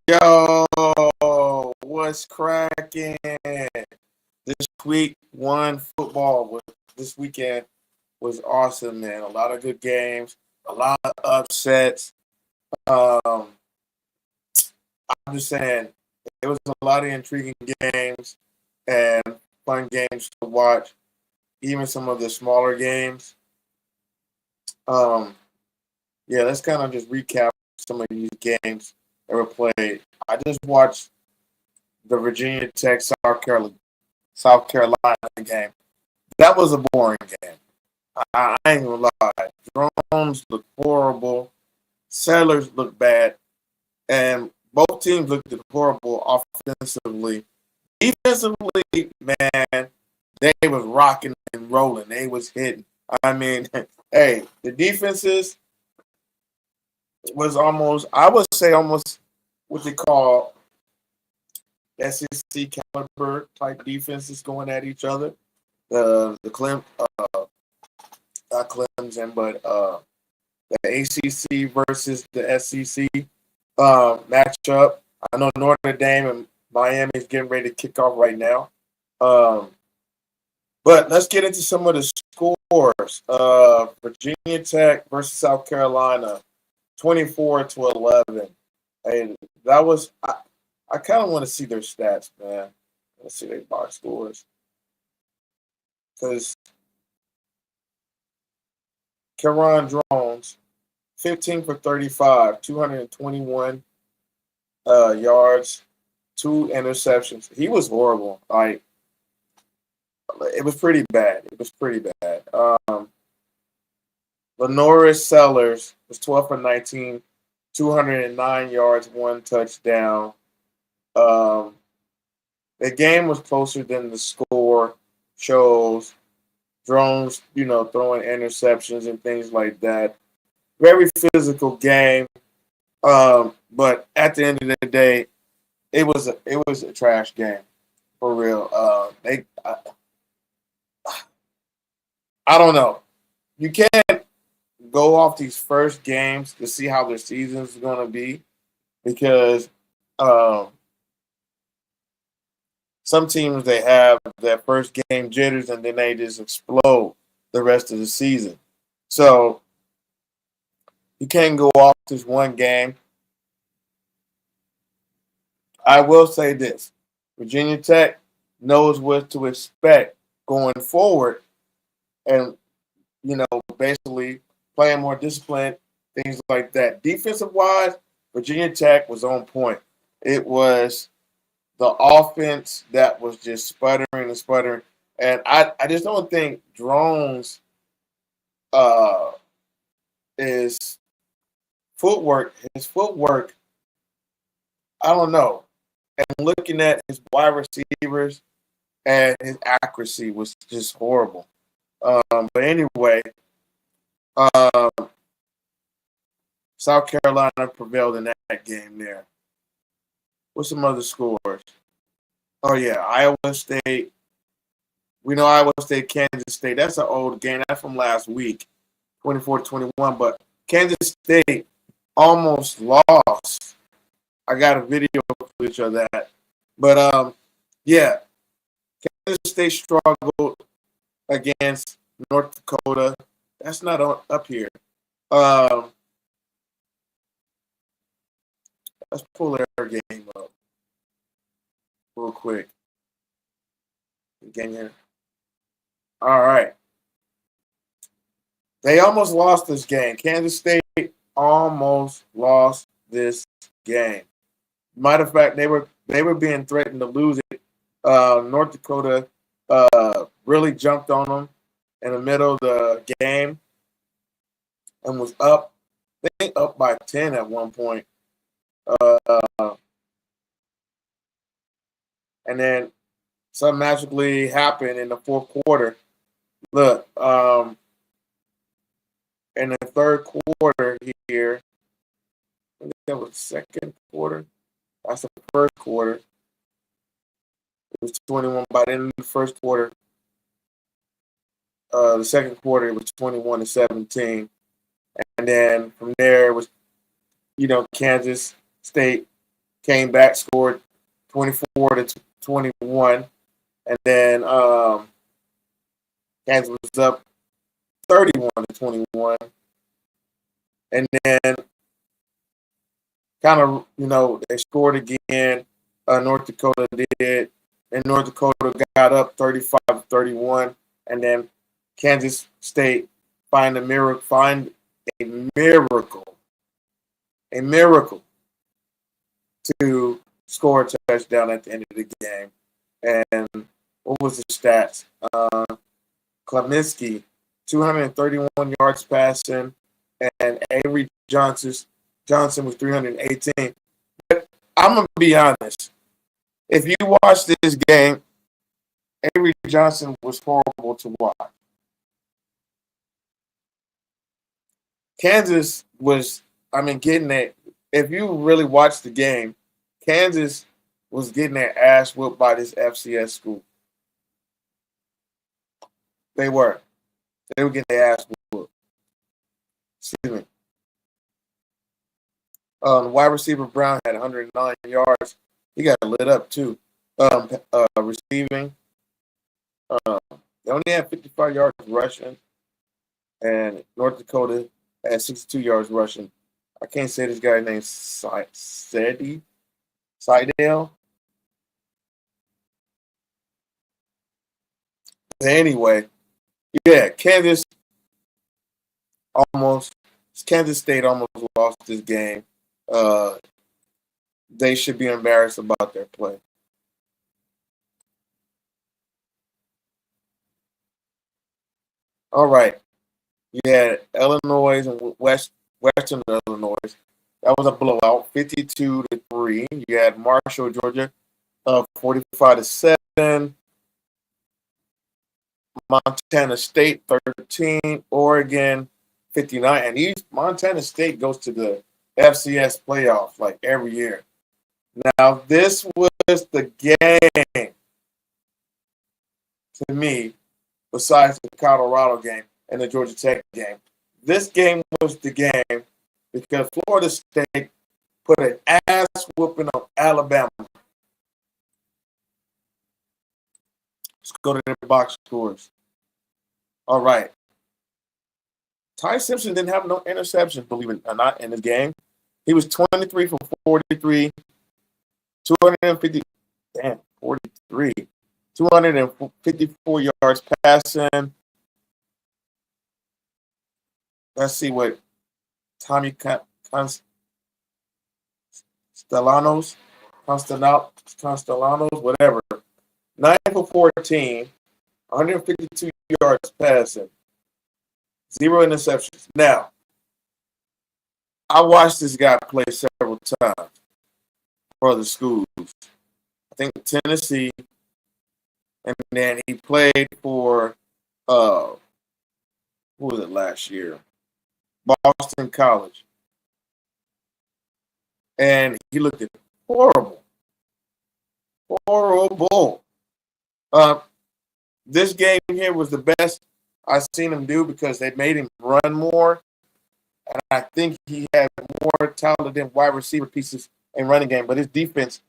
Yo, what's cracking? This week one football was this weekend was awesome, man. A lot of good games, a lot of upsets. Um, I'm just saying, it was a lot of intriguing games and fun games to watch. Even some of the smaller games. Um, yeah, let's kind of just recap some of these games that were played. I just watched the Virginia Tech South Carolina game. That was a boring game. I ain't gonna lie. Drones look horrible. Settlers look bad, and both teams looked horrible offensively. Defensively, man, they was rocking and rolling. They was hitting. I mean, hey, the defenses was almost, I would say, almost what they call SEC caliber type defenses going at each other. The not Clemson, but the ACC versus the SEC matchup. I know Notre Dame and Miami is getting ready to kick off right now. Um, but let's get into some of the scores. Virginia Tech versus South Carolina, 24-11. And that was I kind of want to see their stats, man. Let's see their box scores because Caron Drones, 15 for 35, 221 yards, two interceptions. He was horrible. Like it was pretty bad. It was pretty bad. Lenoris Sellers was 12 for 19, 209 yards, one touchdown. Um, the game was closer than the score shows. Drones, throwing interceptions and things like that. Very physical game. But at the end of the day, it was a trash game for real. I don't know. You can't go off these first games to see how their season's going to be because um, some teams they have that first game jitters and then they just explode the rest of the season. So you can't go off this one game. I will say this: Virginia Tech knows what to expect going forward, and basically playing more disciplined, things like that. Defensive wise, Virginia Tech was on point. It was the offense that was just sputtering and sputtering. And I just don't think Drones uh, is his footwork, I don't know. And looking at his wide receivers and his accuracy was just horrible. But anyway, um, South Carolina prevailed in that game there. What's some other scores? Oh yeah, Iowa State. We know Iowa State, Kansas State. That's an old game. That's from last week, 24-21. But Kansas State almost lost. I got a video footage of that. But yeah, Kansas State struggled against North Dakota. That's not up here. Um, let's pull their game up real quick. Game here. All right. They almost lost this game. Kansas State almost lost this game. Matter of fact, they were being threatened to lose it. North Dakota really jumped on them in the middle of the game and was up. I think up by 10 at one point. Uh, and then something magically happened in the fourth quarter. Look, in the third quarter here, I think that was the second quarter. That's the first quarter. It was 21 by the end of the first quarter. The second quarter it was 21-17, and then from there it was Kansas State came back, scored 24-21, and then Kansas was up 31-21, and then kind of they scored again. North Dakota did, and North Dakota got up 35-31, and then Kansas State find a miracle to score a touchdown at the end of the game. And what was the stats? Kleminski, 231 yards passing, and Avery Johnson was 318. But I'm going to be honest. If you watch this game, Avery Johnson was horrible to watch. Kansas was, getting that. If you really watch the game, Kansas was getting their ass whooped by this FCS school. They were. They were getting their ass whooped. Excuse me. Wide receiver Brown had 109 yards. He got lit up too. Receiving. They only had 55 yards rushing, and North Dakota had 62 yards rushing. I can't say this guy's name. Seidel. Anyway, yeah, Kansas State almost lost this game. They should be embarrassed about their play. All right. You had Illinois and Western Illinois. That was a blowout, 52-3. You had Marshall, Georgia, 45-7. Montana State 13, Oregon 59, and Montana State goes to the FCS playoff like every year. Now this was the game to me, besides the Colorado game and the Georgia Tech game. This game was the game because Florida State put an ass whooping on Alabama. Let's go to the box scores. All right. Ty Simpson didn't have no interceptions, believe it or not, in the game. He was 23 for 43, 254 yards passing. Let's see what Tommy Constellanos, whatever. 9 for 14, 152 yards passing, 0 interceptions. Now, I watched this guy play several times for the schools. I think Tennessee, and then he played for who was it last year? Boston College. And he looked horrible. Horrible. This game here was the best I've seen him do because they made him run more. And I think he had more talented wide receiver pieces in running game. But his defense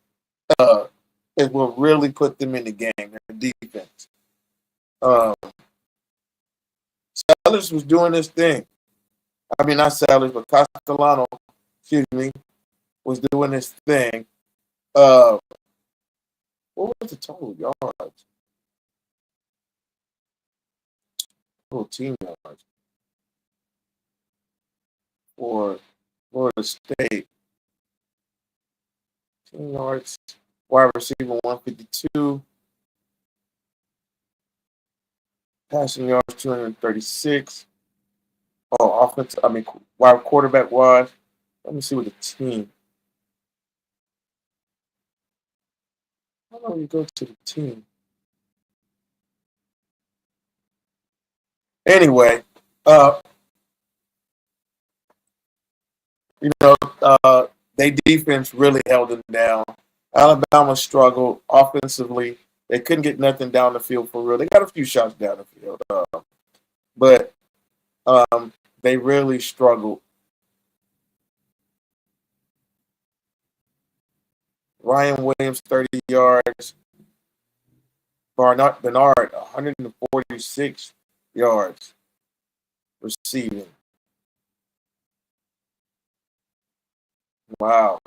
it will really put them in the game, their defense. Sellers was doing this thing. I mean, not Sellers, but Castellano, was doing this thing. What was the total yards? Total team yards for Florida State. Team yards, wide receiver 152. Passing yards 236. Offense. Wide quarterback was. Let me see what the team. How do you go to the team? Anyway, their defense really held them down. Alabama struggled offensively. They couldn't get nothing down the field for real. They got a few shots down the field, but they really struggled. Ryan Williams, 30 yards. Bernard, 146 yards receiving. Wow.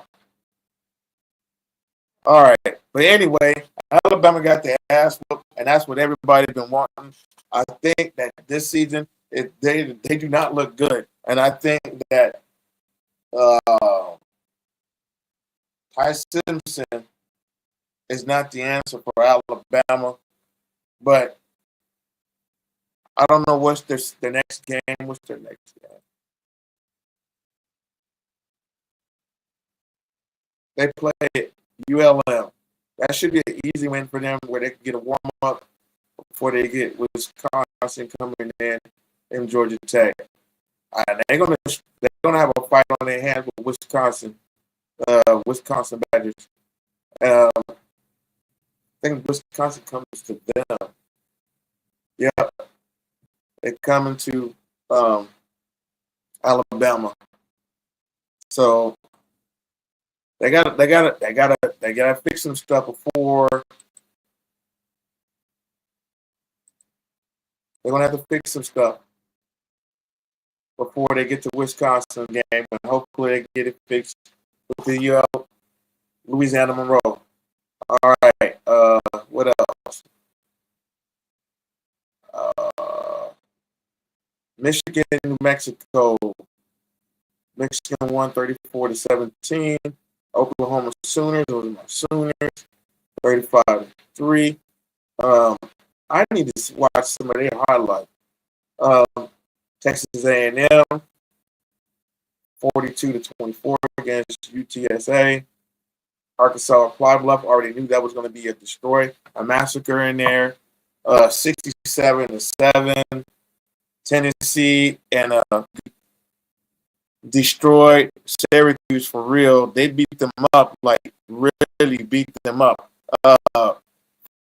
All right. But anyway, Alabama got the ass whooped, and that's what everybody's been wanting. I think that this season, they do not look good. And I think that uh, Ty Simpson is not the answer for Alabama. But I don't know what's their next game. What's their next game? They play ULM. That should be an easy win for them where they can get a warm up before they get Wisconsin coming in and Georgia Tech. And they're gonna have a fight on their hands with Wisconsin Badgers. I think Wisconsin comes to them. Yeah, they're coming to Alabama. So they gotta fix some stuff before they're gonna have to fix some stuff before they get to Wisconsin game, and hopefully they get it fixed with the Louisiana Monroe. All right. What else? Michigan, New Mexico. Michigan won 34-17. Oklahoma Sooners, those are my Sooners, 35-3. I need to watch some of their highlights. Texas A&M, 42-24 against UTSA. Arkansas Applied Bluff, already knew that was going to be a massacre in there. 67-7. Tennessee and destroyed Syracuse for real. They beat them up, like really beat them up.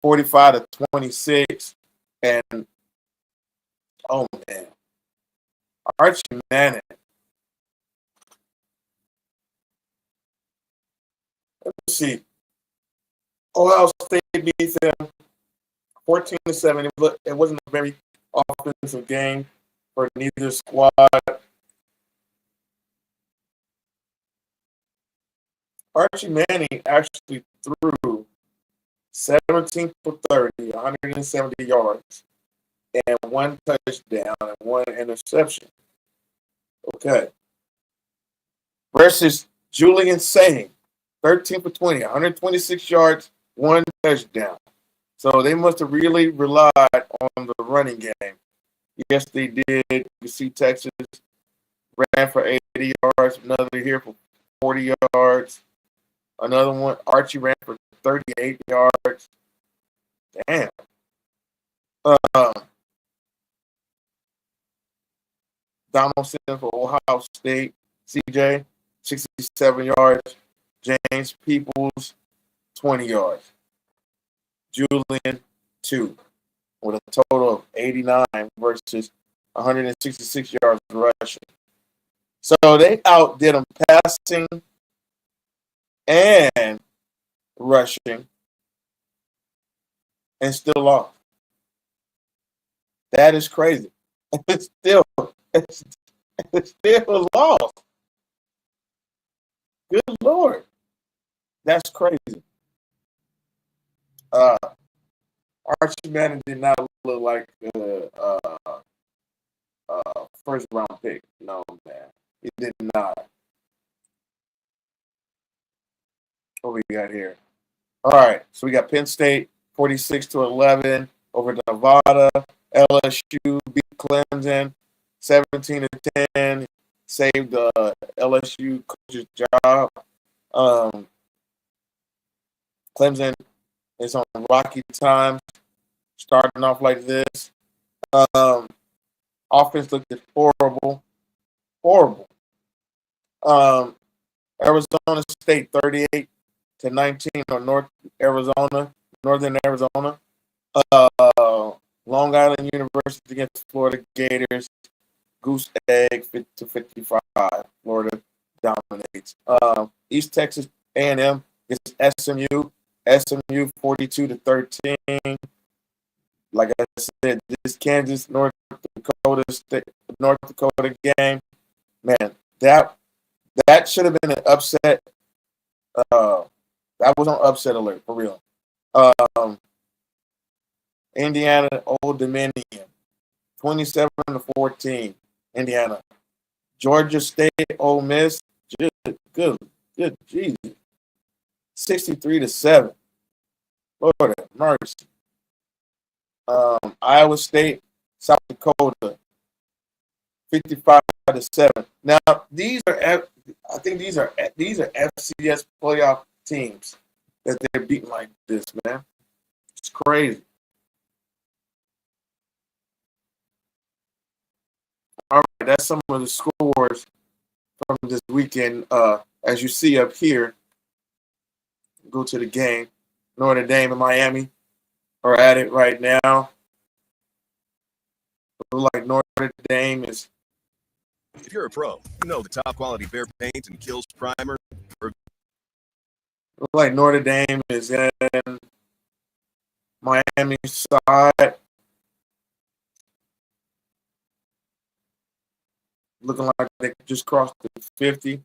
45-26. And oh man, Archie Manning. Let's see. Ohio State beat them 14-7. It wasn't a very offensive game for neither squad. Archie Manning actually threw 17 for 30, 170 yards, and one touchdown and one interception. Okay. Versus Julian Sain, 13 for 20, 126 yards, one touchdown. So they must have really relied on the running game. Yes, they did. You see Texas ran for 80 yards, another here for 40 yards. Another one, Archie ran for 38 yards. Damn. Donaldson for Ohio State. CJ, 67 yards. James Peoples, 20 yards. Julian, 2. With a total of 89 versus 166 yards rushing. So they outdid them passing and rushing and still lost. That is crazy. It's still lost. Good Lord. That's crazy. Archie Manning did not look like first round pick. No, man. He did not. What we got here? All right. So we got Penn State 46-11 over Nevada. LSU beat Clemson 17-10. Saved the LSU coach's job. Clemson is on rocky times, starting off like this. Offense looked horrible. Arizona State 38-19 on Northern Arizona. Long Island University against Florida Gators. Goose egg 50-55. Florida dominates. East Texas A&M It's SMU 42-13. Like I said, this Kansas North Dakota game, man, that should have been an upset. That was on upset alert for real. Indiana Old Dominion, 27-14. Indiana. Georgia State Ole Miss, good Jesus, 63-7. Lord have mercy. Iowa State, South Dakota, 55-7. Now I think these are FCS playoff teams that they're beating like this, man. It's crazy. All right, that's some of the scores from this weekend. As you see up here, go to the game. Notre Dame and Miami are at it right now. Look like Notre Dame is. If you're a pro, you know the top quality Behr paint and Kills primer. Look like Notre Dame is in Miami side. Looking like they just crossed the 50.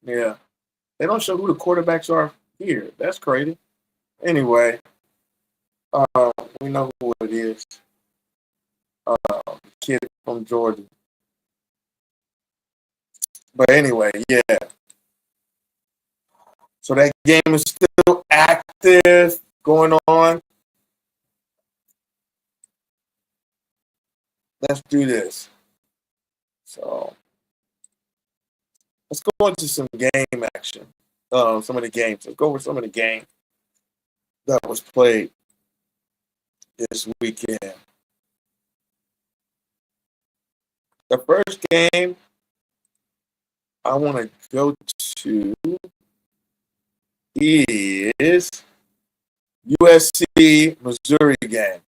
Yeah. They don't show who the quarterbacks are here. That's crazy. Anyway, we know who it is. Kid from Georgia. But anyway, yeah. So that game is still active, going on. Let's do this. So let's go into some game action. Some of the games. Let's go over some of the games that was played this weekend. The first game I want to go to is USC Missouri game.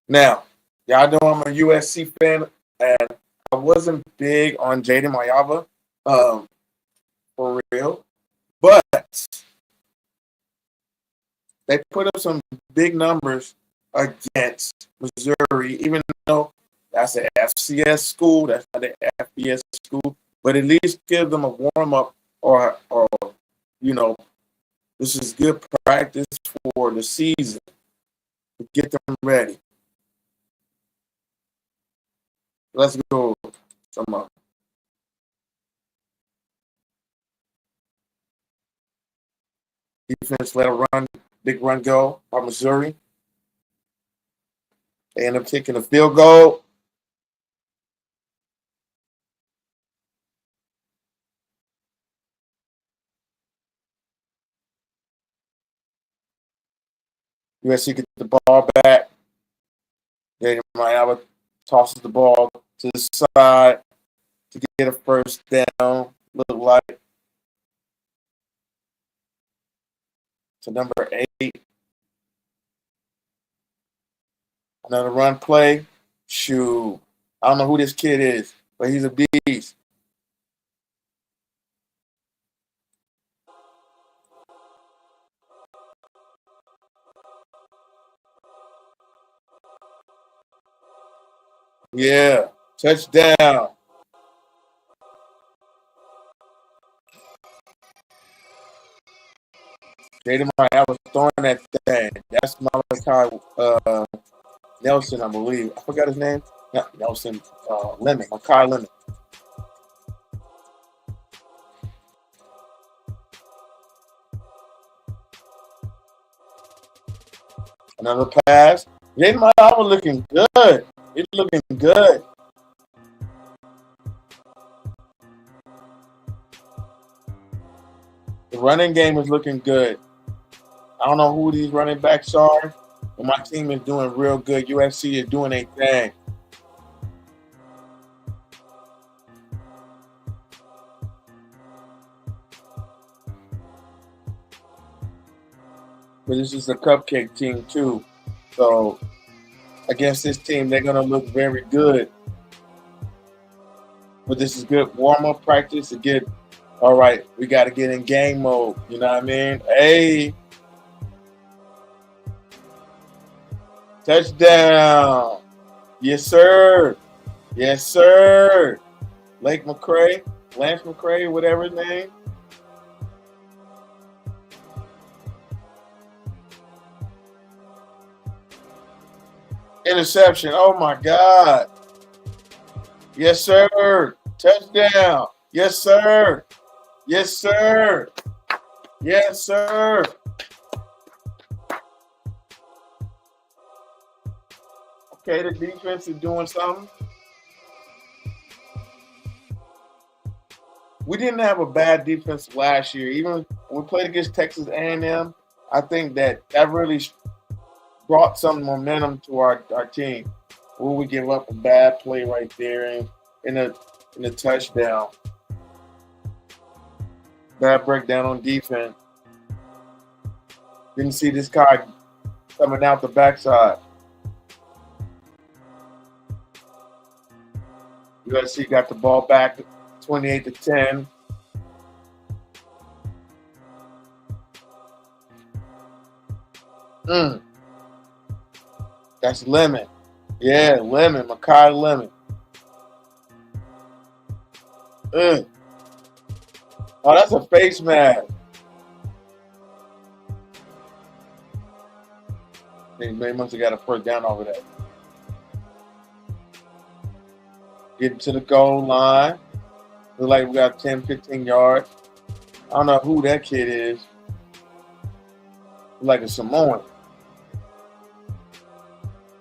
Now, y'all know I'm a USC fan, and I wasn't big on Jayden Mayava, for real, but they put up some big numbers against Missouri, even though that's an FCS school, that's not an FBS school, but at least give them a warm-up or this is good practice for the season to get them ready. Let's go. Some defense let a big run go by Missouri. They end up kicking a field goal. USC gets the ball back. Jayden Mayava tosses the ball to the side to get a first down. Look like to number 8. Another run play. Shoot. I don't know who this kid is, but he's a beast. Yeah. Touchdown. Jayden Mayava throwing that thing. That's Malachi Nelson, I believe. I forgot his name. Not Nelson. Lemon. Makai Lemon. Another pass. Jayden Mayava looking good. He's looking good. The running game is looking good. I don't know who these running backs are, but my team is doing real good. USC is doing a thing. But this is a cupcake team too. So against this team, they're going to look very good. But this is good warm-up practice to get All right, we got to get in game mode. You know what I mean? Hey, touchdown. Yes, sir. Yes, sir. Lance McCray, whatever his name. Interception. Oh, my God. Yes, sir. Touchdown. Yes, sir. Yes, sir. Yes, sir. Okay, the defense is doing something. We didn't have a bad defense last year. Even when we played against Texas A&M, I think that really brought some momentum to our team. Will we give up a bad play right there in a touchdown? Bad breakdown on defense. Didn't see this guy coming out the backside. USC got the ball back 28-10. That's Lemon. Yeah, Lemon. Makai Lemon. Oh, that's a face mask. They must have got a first down over that. Getting to the goal line. Look like we got 10, 15 yards. I don't know who that kid is. Look like a Samoan.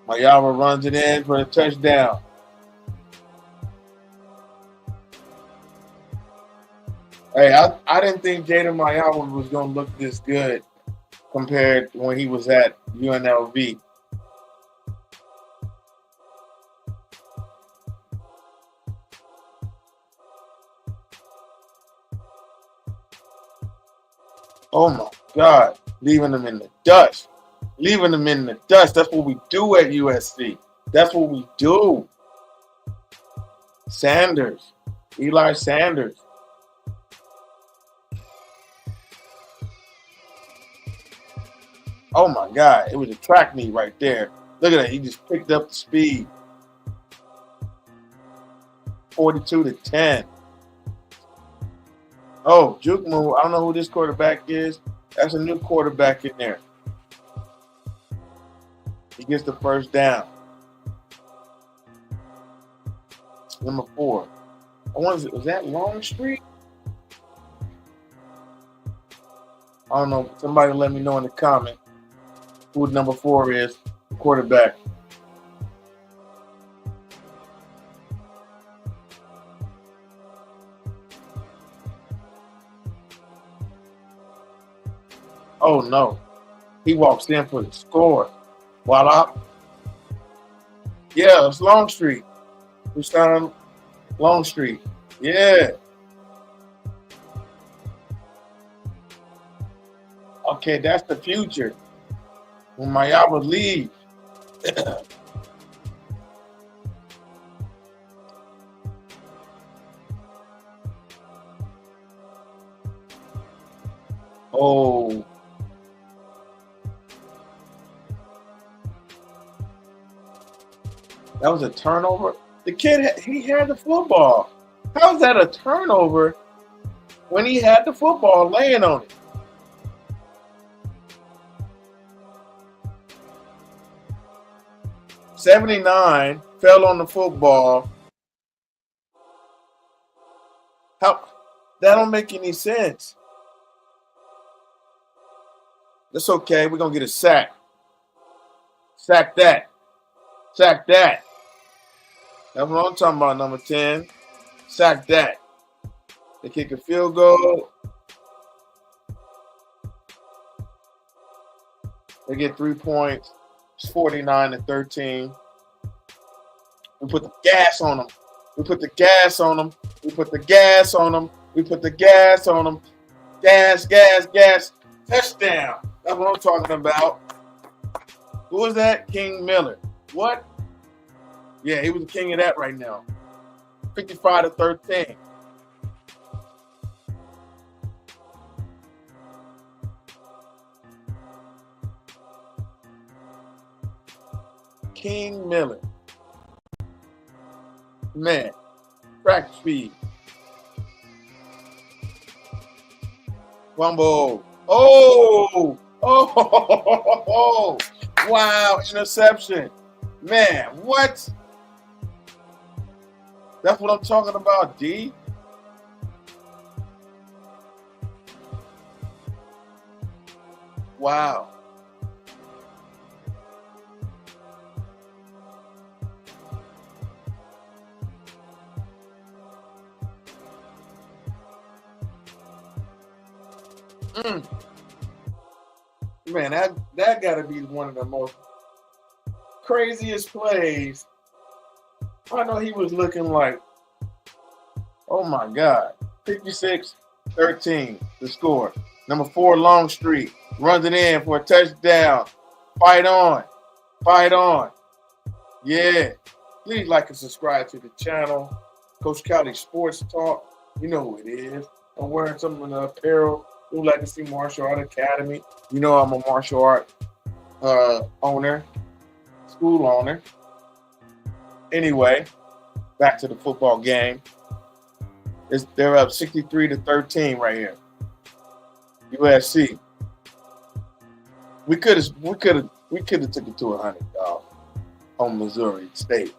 Mayava runs it in for a touchdown. Hey, I didn't think Jaden Mayava was going to look this good compared to when he was at UNLV. Oh, my God. Leaving them in the dust. Leaving them in the dust. That's what we do at USC. That's what we do. Sanders. Eli Sanders. Oh, my God. It was a track meet right there. Look at that. He just picked up the speed. 42-10. Oh, juke move. I don't know who this quarterback is. That's a new quarterback in there. He gets the first down. Number 4. Was that Longstreet? I don't know. Somebody let me know in the comment who number 4 is, the quarterback. Oh, no. He walks in for the score. Voila. Yeah, it's Longstreet. Who's down Longstreet? Yeah. Okay, that's the future. When Mayava leaves. Oh. That was a turnover. The kid, he had the football. How is that a turnover when he had the football laying on it? '79 fell on the football. How? That don't make any sense. That's okay. We're going to get a sack. Sack that. Sack that. That's what I'm talking about, number 10. Sack that. They kick a field goal. They get 3 points. It's 49-13. We put the gas on them. We put the gas on them. We put the gas on them. We put the gas on them. Gas, gas, gas. Touchdown. That's what I'm talking about. Who was that? King Miller. What? Yeah, he was the king of that right now. 55-13. King Miller. Man, track speed. Fumble. Oh, oh, wow, interception. Man, what? That's what I'm talking about, D. Wow. Man, that got to be one of the most craziest plays. I know he was looking like, oh my God, 56-13 the score. Number 4, Longstreet runs it in for a touchdown. Fight on. Fight on. Yeah. Please like and subscribe to the channel. Coach Cali Sports Talk. You know who it is. I'm wearing some of the apparel. Who like to see Martial Art Academy. You know I'm a martial art owner, school owner. Anyway, back to the football game. They're up 63-13 right here. USC. We could have took it to 100 on Missouri State.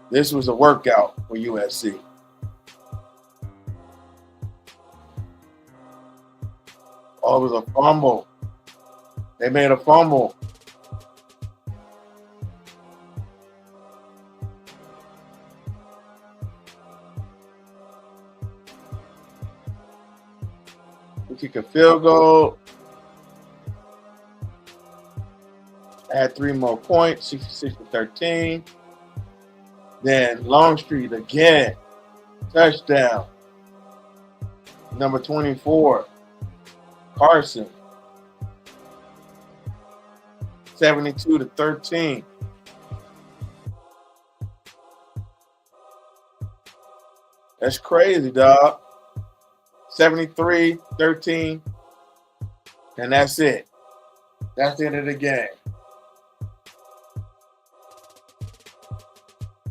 This was a workout for USC. Oh, it was a fumble. They made a fumble. We kick a field goal. Add 3 more points, 66-13. Then Longstreet again. Touchdown. Number 24. Carson. 72-13. That's crazy, dog. 73-13. And that's it. That's the end of the game.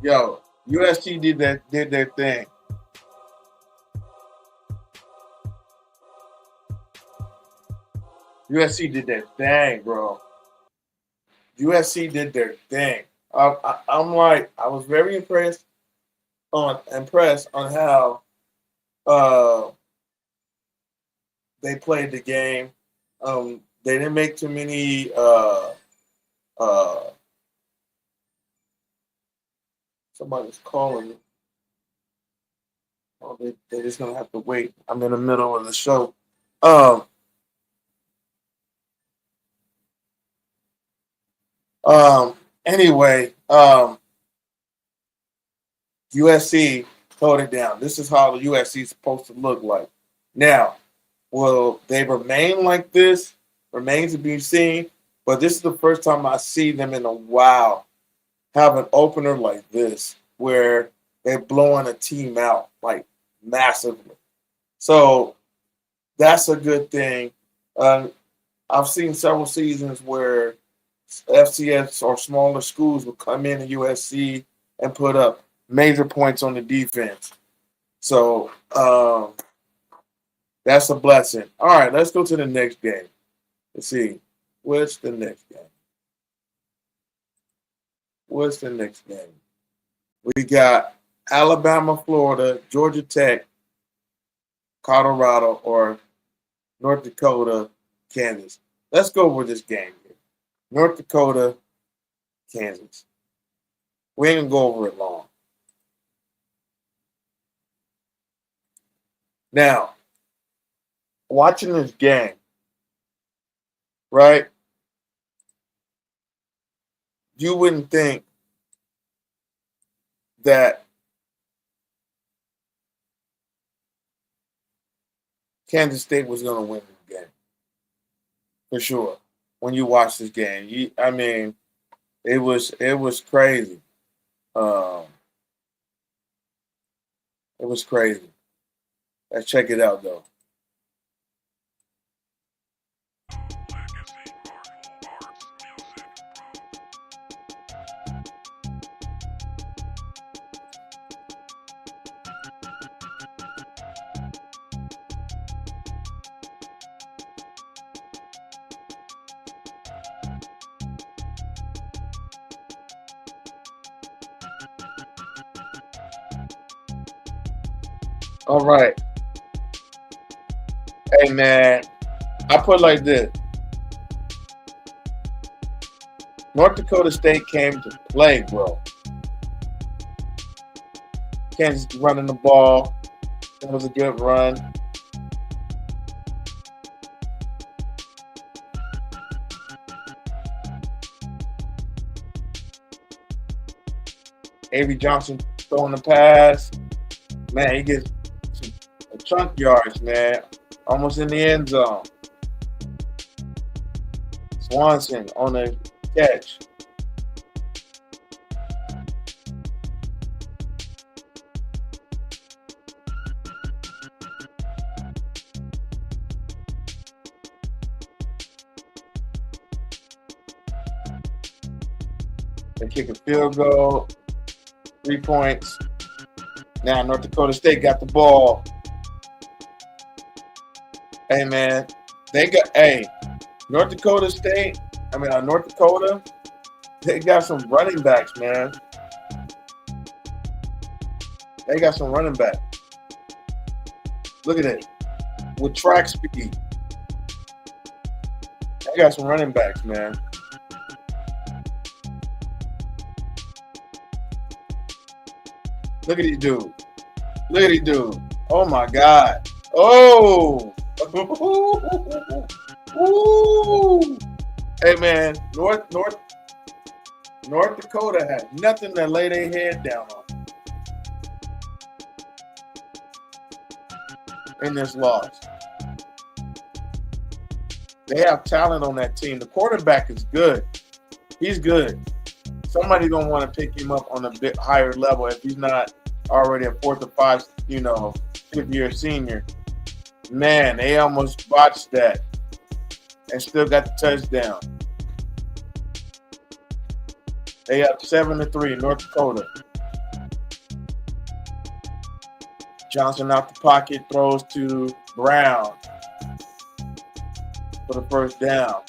Yo, USC did their thing. USC did their thing, bro. USC did their thing. I'm like, I was very impressed on how they played the game. They didn't make too many somebody's calling me. Oh, they're just gonna have to wait. I'm in the middle of the show. Anyway, USC hold it down. This is how the USC is supposed to look like. Now, will they remain like this? Remains to be seen. But this is the first time I see them in a while have an opener like this, where they're blowing a team out like massively. So that's a good thing. I've seen several seasons where FCS or smaller schools will come in at USC and put up major points on the defense. So that's a blessing. All right, let's go to the next game. Let's see. What's the next game? What's the next game? We got Alabama, Florida, Georgia Tech, Colorado, or North Dakota, Kansas. Let's go over this game here. North Dakota, Kansas. We ain't gonna go over it long. Now, watching this game, right? You wouldn't think that Kansas State was going to win this game. For sure. When you watch this game, it was crazy. It was crazy. Let's check it out, though. All right. Hey, man, I put it like this. North Dakota State came to play, bro. Kansas running the ball. It was a good run. Avery Johnson throwing the pass. Man, he gets a chunk yards, man. Almost in the end zone. Swanson on the catch. They kick a field goal. 3 points. Now North Dakota State got the ball. Hey, man, North Dakota State, North Dakota, they got some running backs, man. They got some running backs. Look at it. With track speed. They got some running backs, man. Look at these dudes. Look at these dudes. Oh, my God. Oh. Ooh. Hey, man, North Dakota had nothing to lay their head down on in this loss. They have talent on that team. The quarterback is good. He's good. Somebody's going to want to pick him up on a bit higher level if he's not already a 4th or 5th, 5th-year senior. Man, they almost botched that and still got the touchdown. They up 7-3, North Dakota. Johnson out the pocket, throws to Brown for the first down.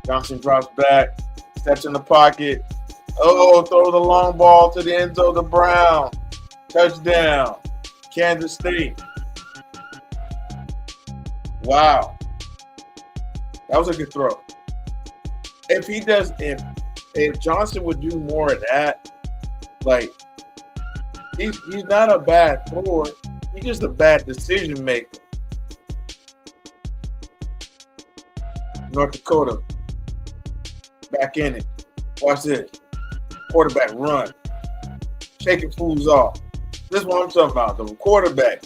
Johnson drops back, steps in the pocket. Oh, throw the long ball to the end zone to Brown. Touchdown, Kansas State. Wow. That was a good throw. If Johnson would do more of that, like, he's not a bad thrower. He's just a bad decision maker. North Dakota back in it. Watch this. Quarterback run. Shaking fools off. This is what I'm talking about. The quarterback.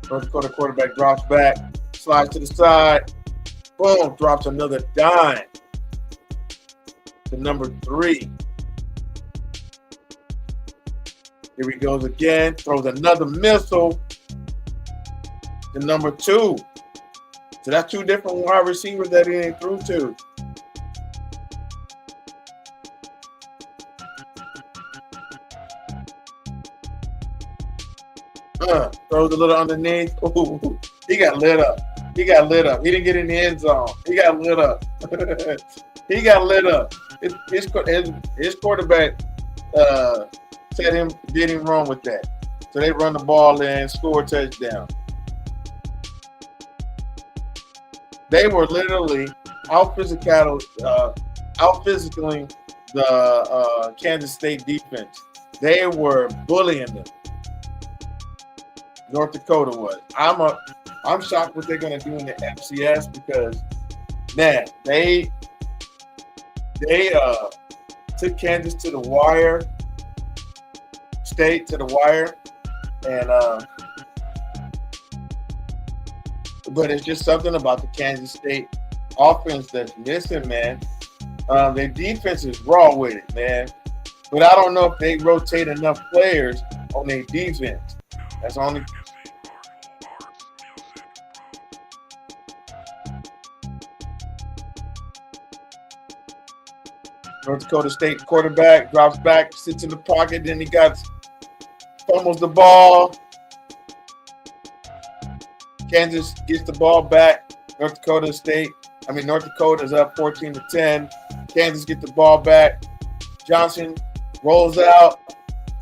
North Dakota quarterback drops back, slides to the side, boom, drops another dime to number 3. Here he goes again, throws another missile to number 2. So that's 2 different wide receivers that he ain't threw to. Throws a little underneath. Ooh, he got lit up. He didn't get in the end zone. He got lit up. His quarterback did him wrong with that. So they run the ball in, score a touchdown. They were literally out-physicaling the Kansas State defense. They were bullying them. North Dakota was. I'm shocked what they're gonna do in the FCS because, man, they took Kansas to the wire, State to the wire, and but it's just something about the Kansas State offense that's missing, man. Their defense is raw with it, man. But I don't know if they rotate enough players on their defense. That's only. North Dakota State quarterback drops back, sits in the pocket, then he fumbles the ball. Kansas gets the ball back. North Dakota State North Dakota's up 14-10. Kansas get the ball back. Johnson rolls out,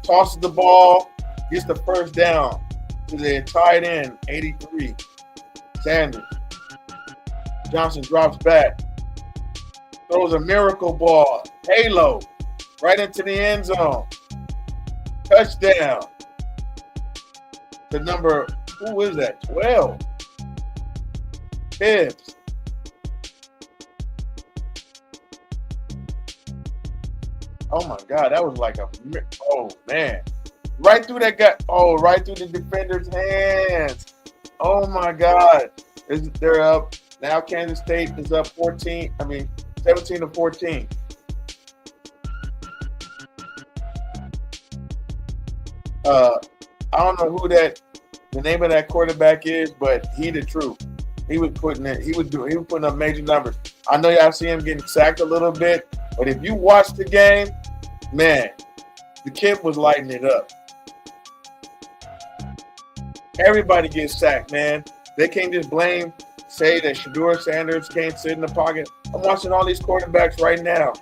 tosses the ball, gets the first down to the tight end, 83. Sanders. Johnson drops back, throws a miracle ball, halo, right into the end zone. Touchdown. The number, who is that? 12. Tibbs. Oh my God, that was like oh man. Right through that guy, right through the defender's hands. Oh my God. They're up. Now Kansas State is up 17-14. I don't know who the name of that quarterback is, but he the truth. He was putting up major numbers. I know y'all see him getting sacked a little bit, but if you watch the game, man, the kid was lighting it up. Everybody gets sacked, man. They can't just say that Shedeur Sanders can't sit in the pocket. I'm watching all these quarterbacks right now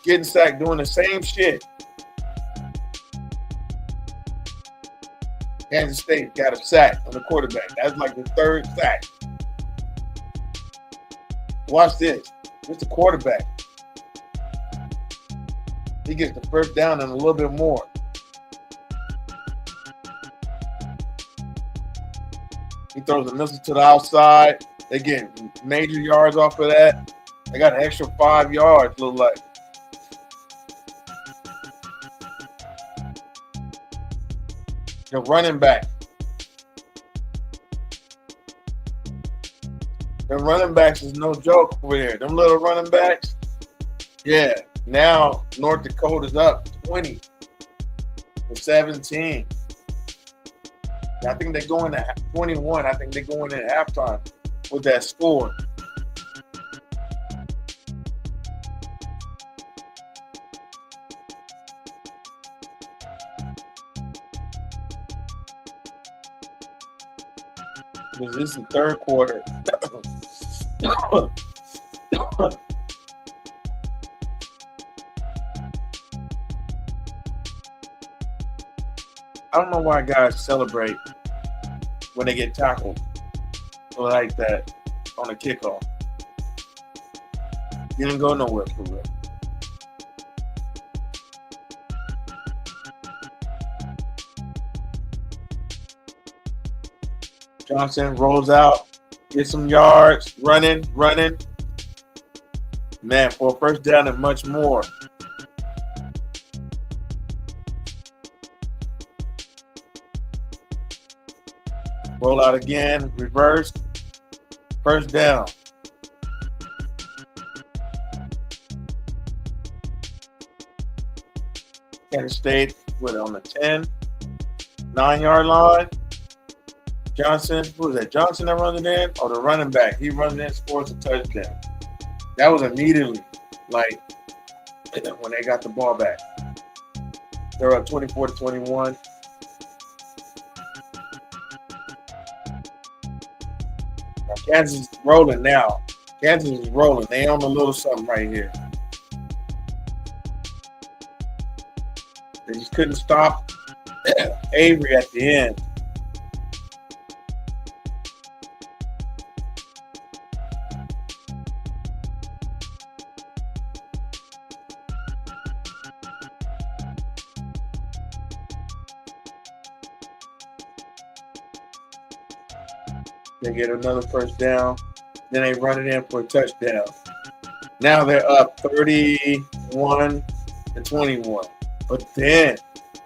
getting sacked, doing the same shit. Kansas State got a sack on the quarterback. That's like the third sack. Watch this. It's the quarterback. He gets the first down and a little bit more. He throws a missile to the outside. They get major yards off of that. They got an extra 5 yards, look like. The running back. The running backs is no joke over there. Them little running backs. Yeah. Now North Dakota's up 20-17. I think they're going to 21. I think they're going in at halftime with that score. Because this is the third quarter. I don't know why guys celebrate when they get tackled like that on a kickoff. You didn't go nowhere for real. Johnson rolls out, gets some yards, running. Man, for a first down and much more. Roll out again, reverse, first down. Kansas State on the 10, 9-yard line. Johnson, who was that? Johnson that runs it in? Or the running back? He runs it in, scores a touchdown. That was immediately, like, when they got the ball back. They're up 24-21. Kansas is rolling now. Kansas is rolling. They own a little something right here. They just couldn't stop Avery at the end. They get another first down. Then they run it in for a touchdown. Now they're up 31-21. But then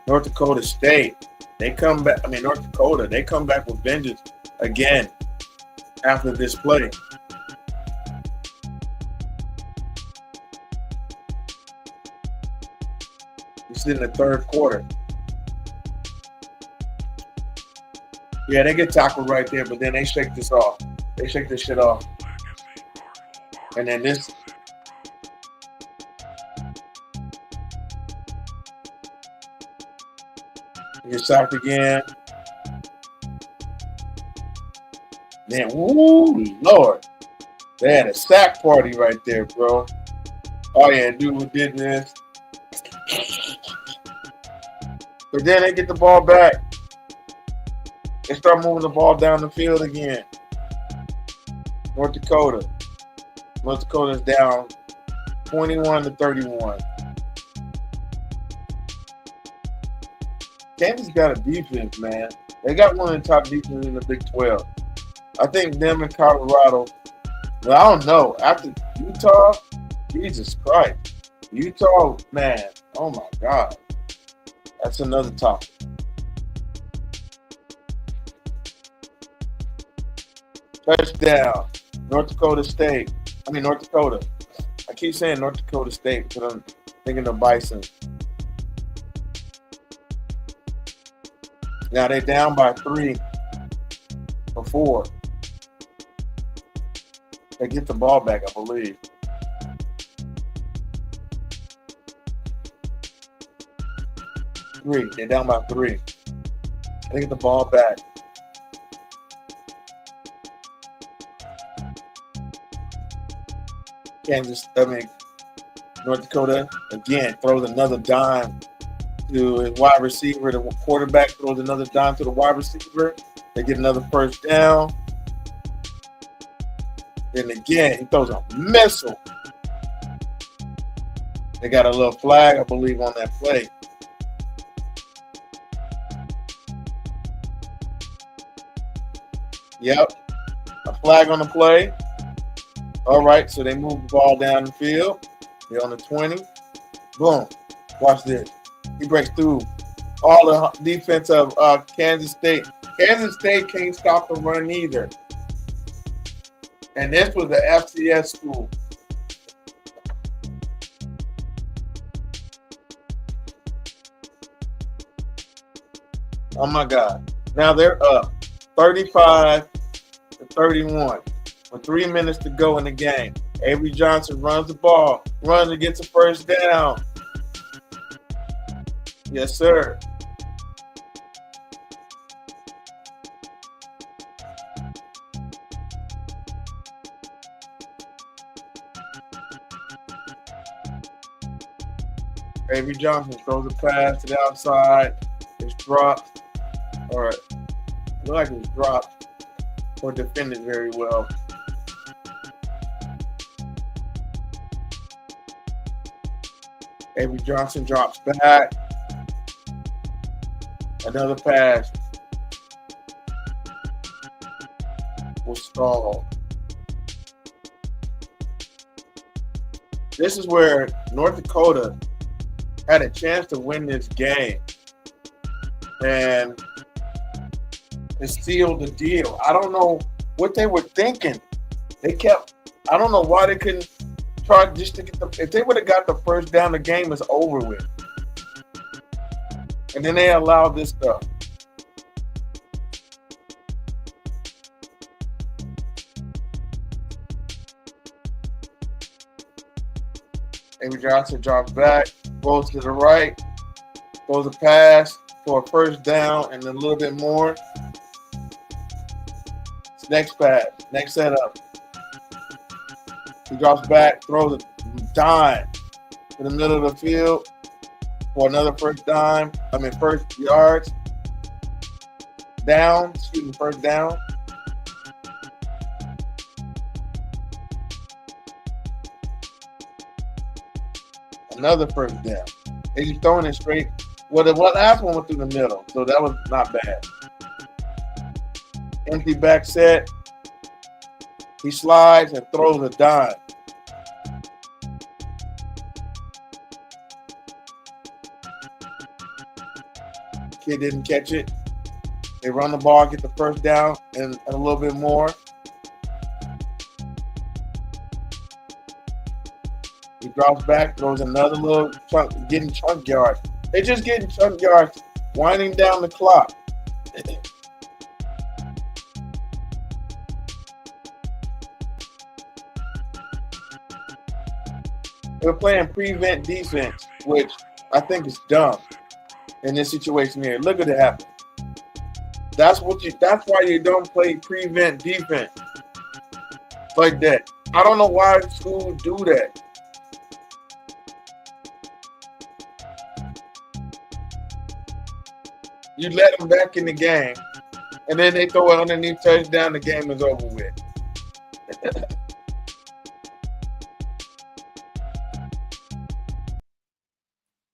North Dakota State, they come back. North Dakota, they come back with vengeance again after this play. This is in the third quarter. Yeah, they get tackled right there, but then they shake this off. They shake this shit off. And then this. You get sacked again. Man, woo, Lord. They had a sack party right there, bro. Oh yeah, dude who did this. But then they get the ball back. They start moving the ball down the field again. North Dakota. North Dakota's down 21-31. Kansas got a defense, man. They got one of the top defenses in the Big 12. I think them and Colorado. But I don't know. After Utah, Jesus Christ. Utah, man. Oh my God. That's another topic. Touchdown. North Dakota State. North Dakota. I keep saying North Dakota State because I'm thinking of Bison. Now they're down by 3 or 4. They get the ball back, I believe. They're down by 3. They get the ball back. North Dakota again throws another dime to his wide receiver. The quarterback throws another dime to the wide receiver. They get another first down. Then again, he throws a missile. They got a little flag, I believe, on that play. Yep, a flag on the play. All right, so they move the ball down the field. They're on the 20. Boom. Watch this. He breaks through all the defense of Kansas State. Kansas State can't stop the run either. And this was the FCS school. Oh my God. Now they're up 35-31 with 3 minutes to go in the game. Avery Johnson runs the ball, runs and gets a first down. Yes, sir. Avery Johnson throws a pass to the outside. It's dropped. Or it looked like it was dropped or defended very well. Avery Johnson drops back. Another pass was stalled. This is where North Dakota had a chance to win this game, and it sealed the deal. I don't know what they were thinking. I don't know why they couldn't try just to get if they would have got the first down, the game is over with. And then they allowed this stuff. Avery Johnson drops back, goes to the right, throws a pass for a first down and a little bit more. Next pass, next setup. He drops back, throws a dime in the middle of the field for another first yards. First down. Another first down. They just throwing it straight. Well, the last one went through the middle, so that was not bad. Empty back set. He slides and throws a dime. Kid didn't catch it. They run the ball, get the first down, and a little bit more. He drops back, throws another little chunk, getting chunk yards. They're just getting chunk yards, winding down the clock. They're playing prevent defense, which I think is dumb in this situation here. Look at it happen. That's why you don't play prevent defense. like that. I don't know why schools do that. You let them back in the game, and then they throw it underneath touchdown. The game is over with.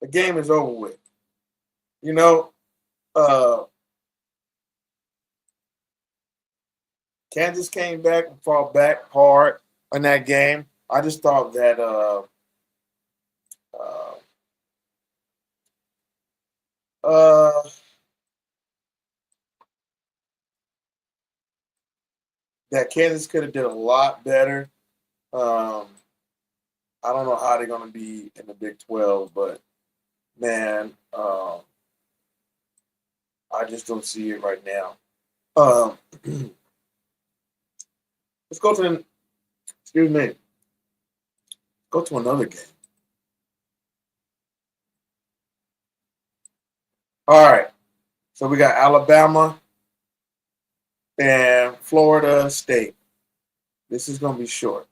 The game is over with. You know, Kansas came back and fought back hard in that game. I just thought that uh, uh, that Kansas could have did a lot better. I don't know how they're going to be in the Big 12, but man, I just don't see it right now. Let's go to excuse me, go to another game. All right, so we got Alabama and Florida State. This is going to be short.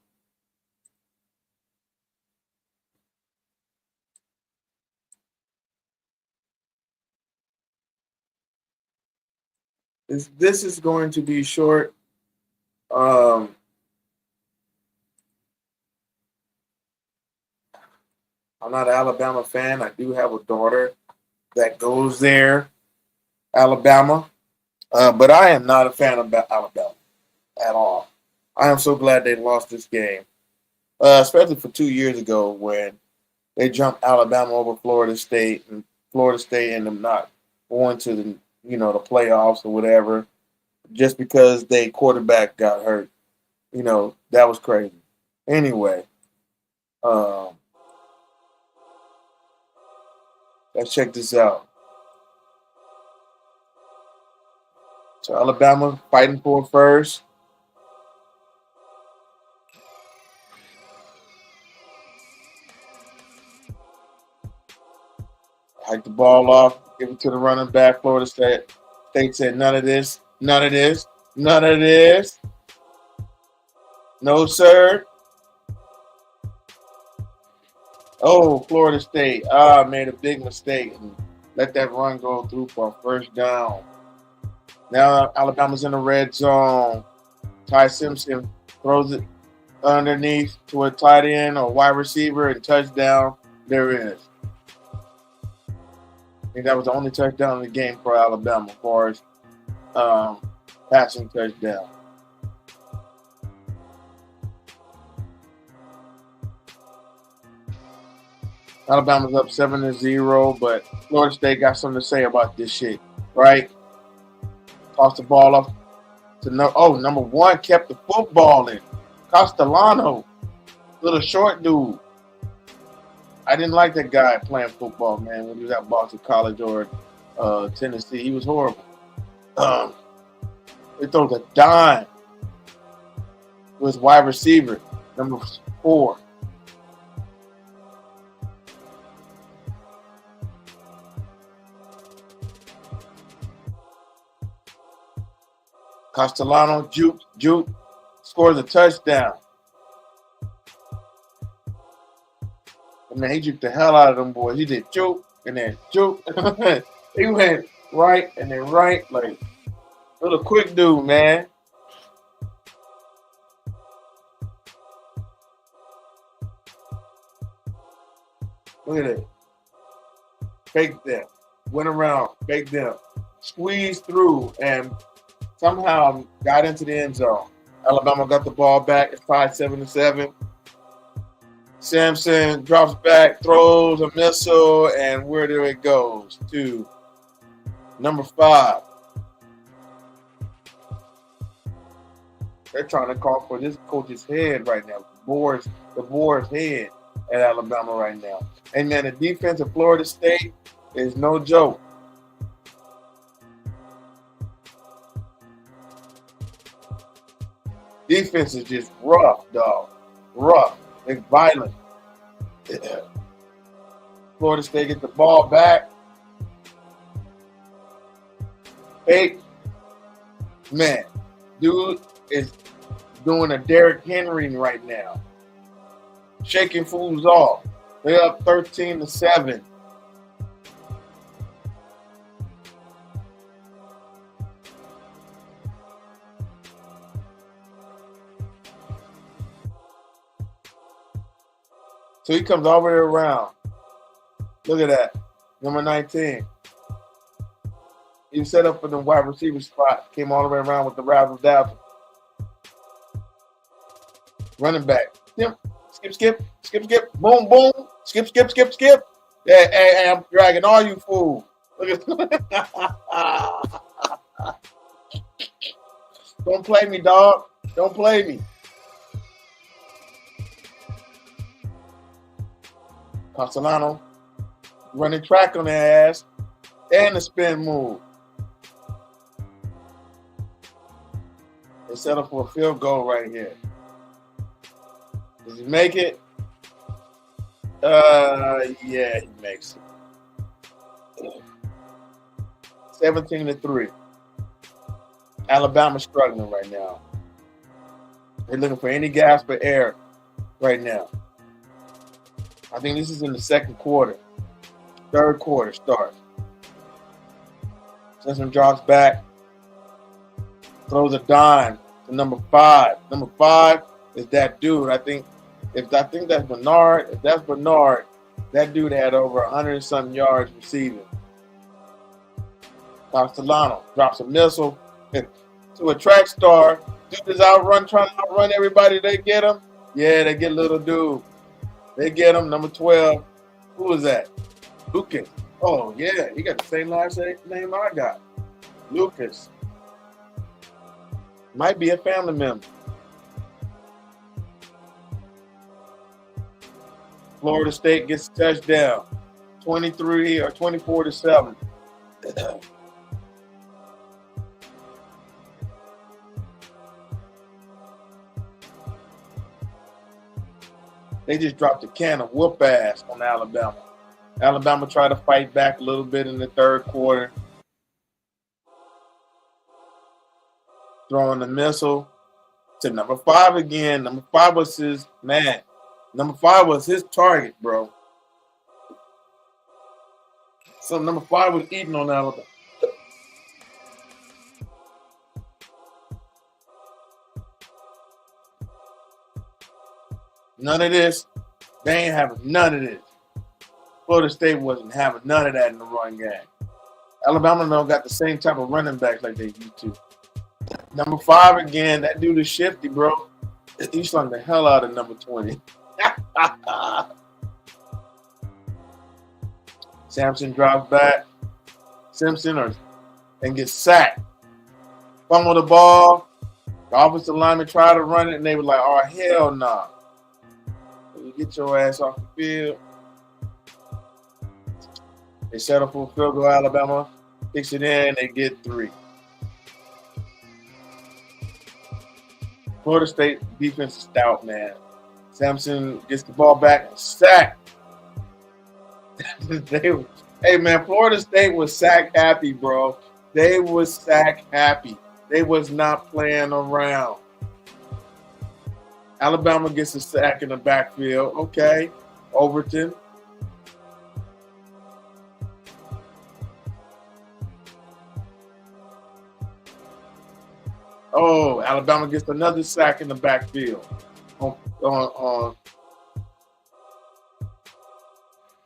This is going to be short. I'm not an Alabama fan. I do have a daughter that goes there, Alabama. But I am not a fan of Alabama at all. I am so glad they lost this game, especially for 2 years ago when they jumped Alabama over Florida State and them not going to the playoffs or whatever, just because their quarterback got hurt. That was crazy. Anyway, let's check this out. So Alabama fighting for first. Hike the ball off, give it to the running back. Florida State said none of this, none of this, none of this. No, sir. Oh, Florida State. Made a big mistake and let that run go through for a first down. Now Alabama's in the red zone. Ty Simpson throws it underneath to a tight end or wide receiver and touchdown. There it is. I think that was the only touchdown in the game for Alabama as far as passing touchdown. Alabama's up 7-0, but Florida State got something to say about this shit, right? Tossed the ball off to number one, kept the football in. Castellano, little short dude. I didn't like that guy playing football, man, when he was at Boston College or Tennessee. He was horrible. He throws a dime to his wide receiver, number 4. Castellano juke, scores a touchdown. And man, he juked the hell out of them boys. He did juke and then juke. He went right and then right, like little quick dude, man. Look at it. Fake them. Went around, faked them. Squeezed through and somehow got into the end zone. Alabama got the ball back. It's tied 7-7. Sampson drops back, throws a missile, and where do it goes? To number 5. They're trying to call for this coach's head right now. The board's head at Alabama right now. And then the defense of Florida State is no joke. Defense is just rough, dog. Rough. They're violent. Yeah. Florida State gets the ball back. Fake. Man, dude is doing a Derrick Henry right now, shaking fools off. They're up 13-7. So he comes all the way around. Look at that. Number 19. He was set up for the wide receiver spot. Came all the way around with the razzle dazzle. Running back. Skip, skip, skip, skip, skip. Boom, boom. Skip, skip, skip, skip. Yeah, hey, I'm dragging all you fools. Look at Don't play me, dog. Don't play me. Castellano running track on their ass and the spin move. They set up for a field goal right here. Does he make it? Yeah, he makes it. 17-3. Alabama struggling right now. They're looking for any gasp for air right now. I think this is in the second quarter. Third quarter starts. Simpson drops back. Throws a dime to number 5. Number 5 is that dude. I think that's Bernard. If that's Bernard, that dude had over 100-something yards receiving. Castellano drops a missile to a track star. Dude is trying to outrun everybody. They get him. Yeah, they get little dude. They get him. Number 12. Who is that? Lucas. Oh, yeah. He got the same last name I got. Lucas. Might be a family member. Florida State gets a touchdown. 23 or 24-7. They just dropped a can of whoop ass on Alabama. Alabama tried to fight back a little bit in the third quarter. Throwing the missile to number 5 again. Number 5 was his man. Number 5 was his target, bro. So number 5 was eating on Alabama. None of this. They ain't having none of this. Florida State wasn't having none of that in the run game. Alabama don't got the same type of running backs like they used to. Number 5 again. That dude is shifty, bro. He slung the hell out of number 20. Sampson drops back. Simpson and gets sacked. Fumble the ball. The offensive lineman tried to run it, and they were like, "Oh hell no! Nah. You get your ass off the field." They settle for a field goal. Alabama kicks it in. They get 3. Florida State defense is stout, man. Sampson gets the ball back and sacked. Hey, man, Florida State was sack happy, bro. They was sack happy. They was not playing around. Alabama gets a sack in the backfield. Okay, Overton. Oh, Alabama gets another sack in the backfield on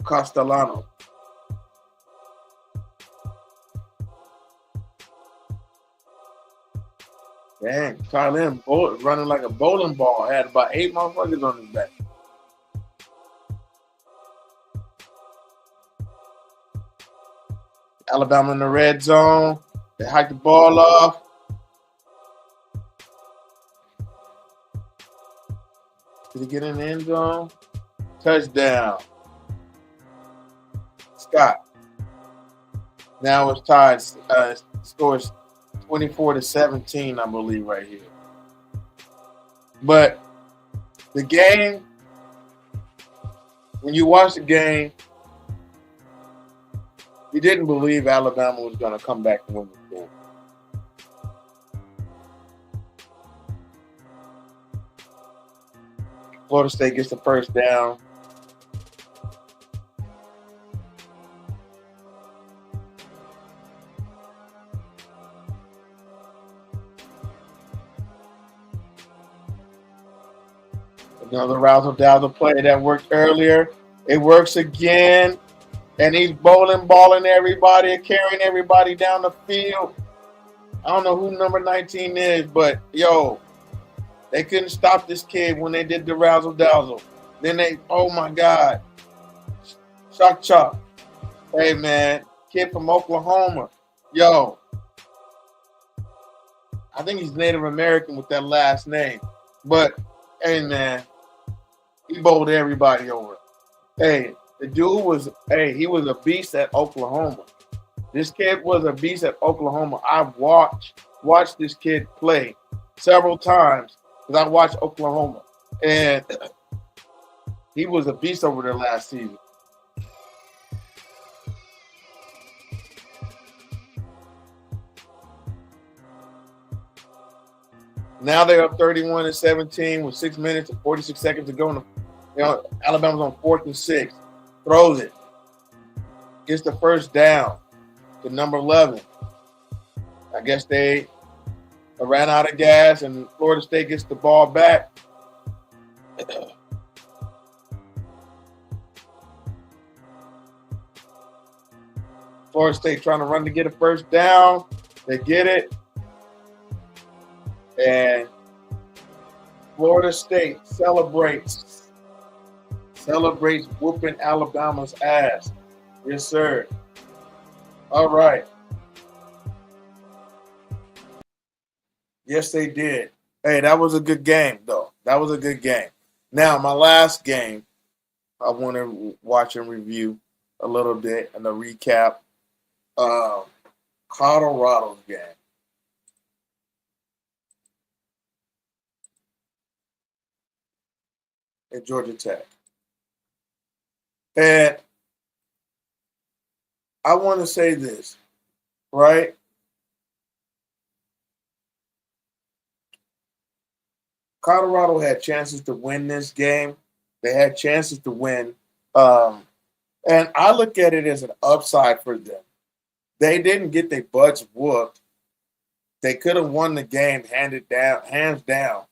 Castellano. Dang, Tylen running like a bowling ball. Had about 8 motherfuckers on his back. Alabama in the red zone. They hike the ball off. Did he get in the end zone? Touchdown. Scott. Now it's tied. Scores 24-17, I believe, right here. But the game, when you watch the game, you didn't believe Alabama was going to come back and win the game. Florida State gets the first down. Another razzle-dazzle play that worked earlier. It works again. And he's balling everybody and carrying everybody down the field. I don't know who number 19 is, but yo, they couldn't stop this kid when they did the razzle-dazzle. Then oh my God. Shock chop. Hey man, kid from Oklahoma. Yo. I think he's Native American with that last name. But hey man, he bowled everybody over. Hey, the dude he was a beast at Oklahoma. This kid was a beast at Oklahoma. I've watched this kid play several times because I watched Oklahoma. And he was a beast over there last season. Now they're up 31-17 with 6 minutes and 46 seconds to go. Alabama's on 4th and 6. Throws it. Gets the first down to number 11. I guess they ran out of gas and Florida State gets the ball back. Florida State trying to run to get a first down. They get it. And Florida State celebrates whooping Alabama's ass. Yes, sir. All right. Yes, they did. Hey, that was a good game, though. That was a good game. Now, my last game, I want to watch and review a little bit and a recap. Colorado's game. At Georgia Tech. And I want to say this, right? Colorado had chances to win this game. They had chances to win. And I look at it as an upside for them. They didn't get their butts whooped. They could have won the game hands down,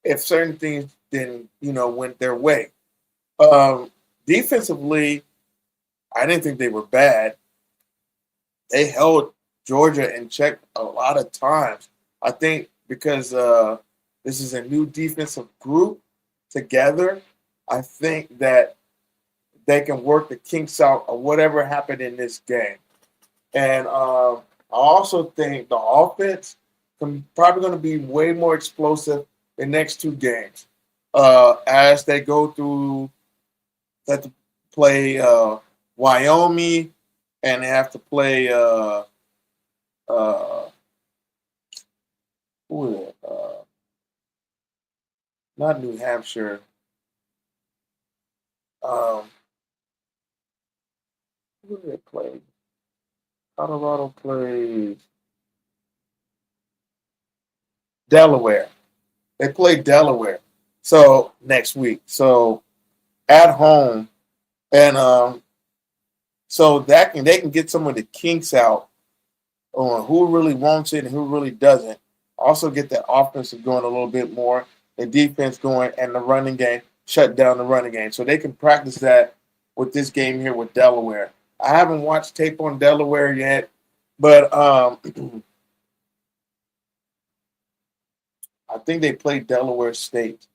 if certain things didn't, went their way. Defensively, I didn't think they were bad. They held Georgia in check a lot of times. I think because this is a new defensive group together, I think that they can work the kinks out of whatever happened in this game. And I also think the offense is probably going to be way more explosive the next two games as they go through. They have to play Wyoming, and they have to play who is it? Not New Hampshire. Who did they play? Colorado plays Delaware. They play Delaware. So next week. So at home. And so they can get some of the kinks out on who really wants it and who really doesn't. Also get the offense going a little bit more, the defense going, and the running game, shut down the running game. So they can practice that with this game here with Delaware. I haven't watched tape on Delaware yet, but I think they played Delaware State,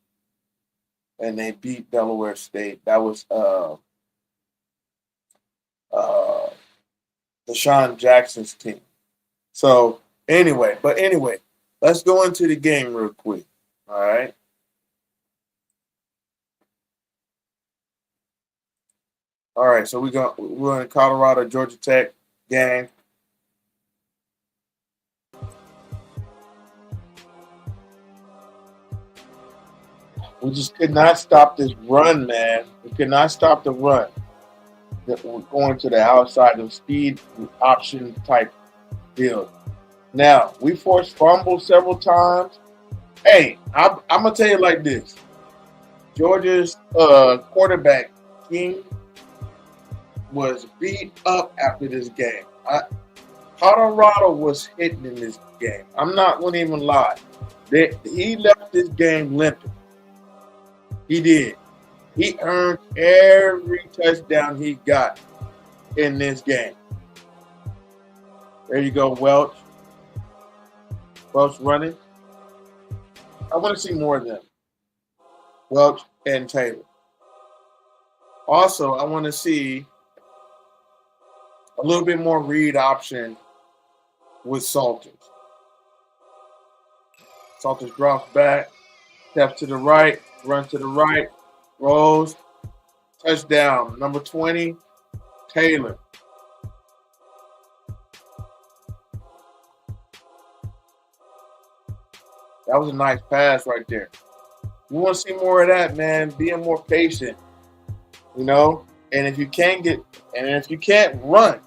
and they beat Delaware State. That was Deshaun Jackson's team. So anyway, let's go into the game real quick. All right. All right, so we're in Colorado, Georgia Tech game. We just could not stop this run, man. We could not stop the run. We're going to the outside of speed option type deal. Now, we forced fumbles several times. Hey, I'm going to tell you like this. Georgia's quarterback King was beat up after this game. Colorado was hitting in this game. I'm not going to even lie. He left this game limping. He did. He earned every touchdown he got in this game. There you go, Welch. Welch running. I want to see more of them. Welch and Taylor. Also, I want to see a little bit more read option with Salters. Salters drops back, steps to the right, runs to the right, rolls, touchdown. Number 20, Taylor. That was a nice pass right there. You want to see more of that, man. Being more patient, you know. And if you can't run.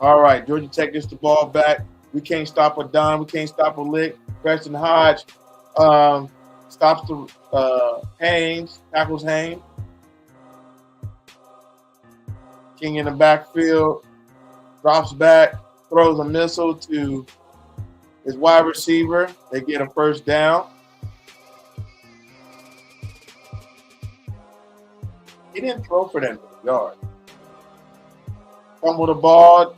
All right, Georgia Tech gets the ball back. We can't stop a dime. We can't stop a lick. Preston Hodge stops the Haynes, tackles Haynes. King in the backfield, drops back, throws a missile to his wide receiver. They get a first down. He didn't throw for them yard. Fumble the ball.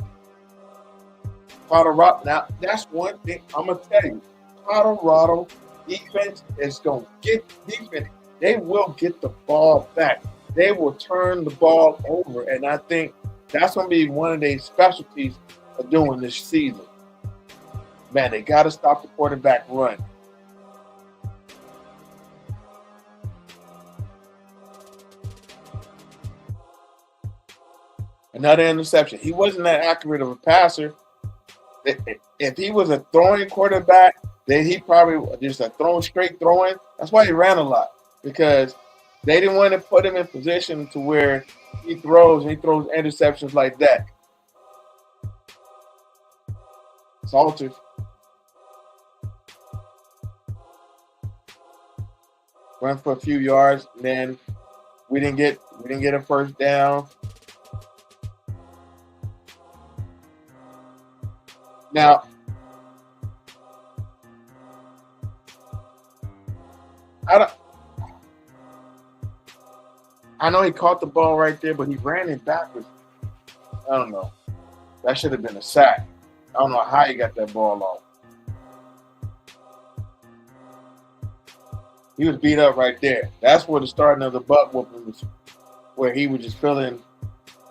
Colorado. Now, that's one thing I'm going to tell you. Colorado defense is going to get defense. They will get the ball back. They will turn the ball over. And I think that's going to be one of their specialties of doing this season. Man, they got to stop the quarterback run. Another interception. He wasn't that accurate of a passer. If he was a throwing quarterback, then he probably just a straight throwing. That's why he ran a lot, because they didn't want to put him in position to where he throws interceptions like that. Salters. Run for a few yards, and then we didn't get a first down. Now, I know he caught the ball right there, but he ran it backwards. I don't know. That should have been a sack. I don't know how he got that ball off. He was beat up right there. That's where the starting of the butt whooping was, where he was just feeling,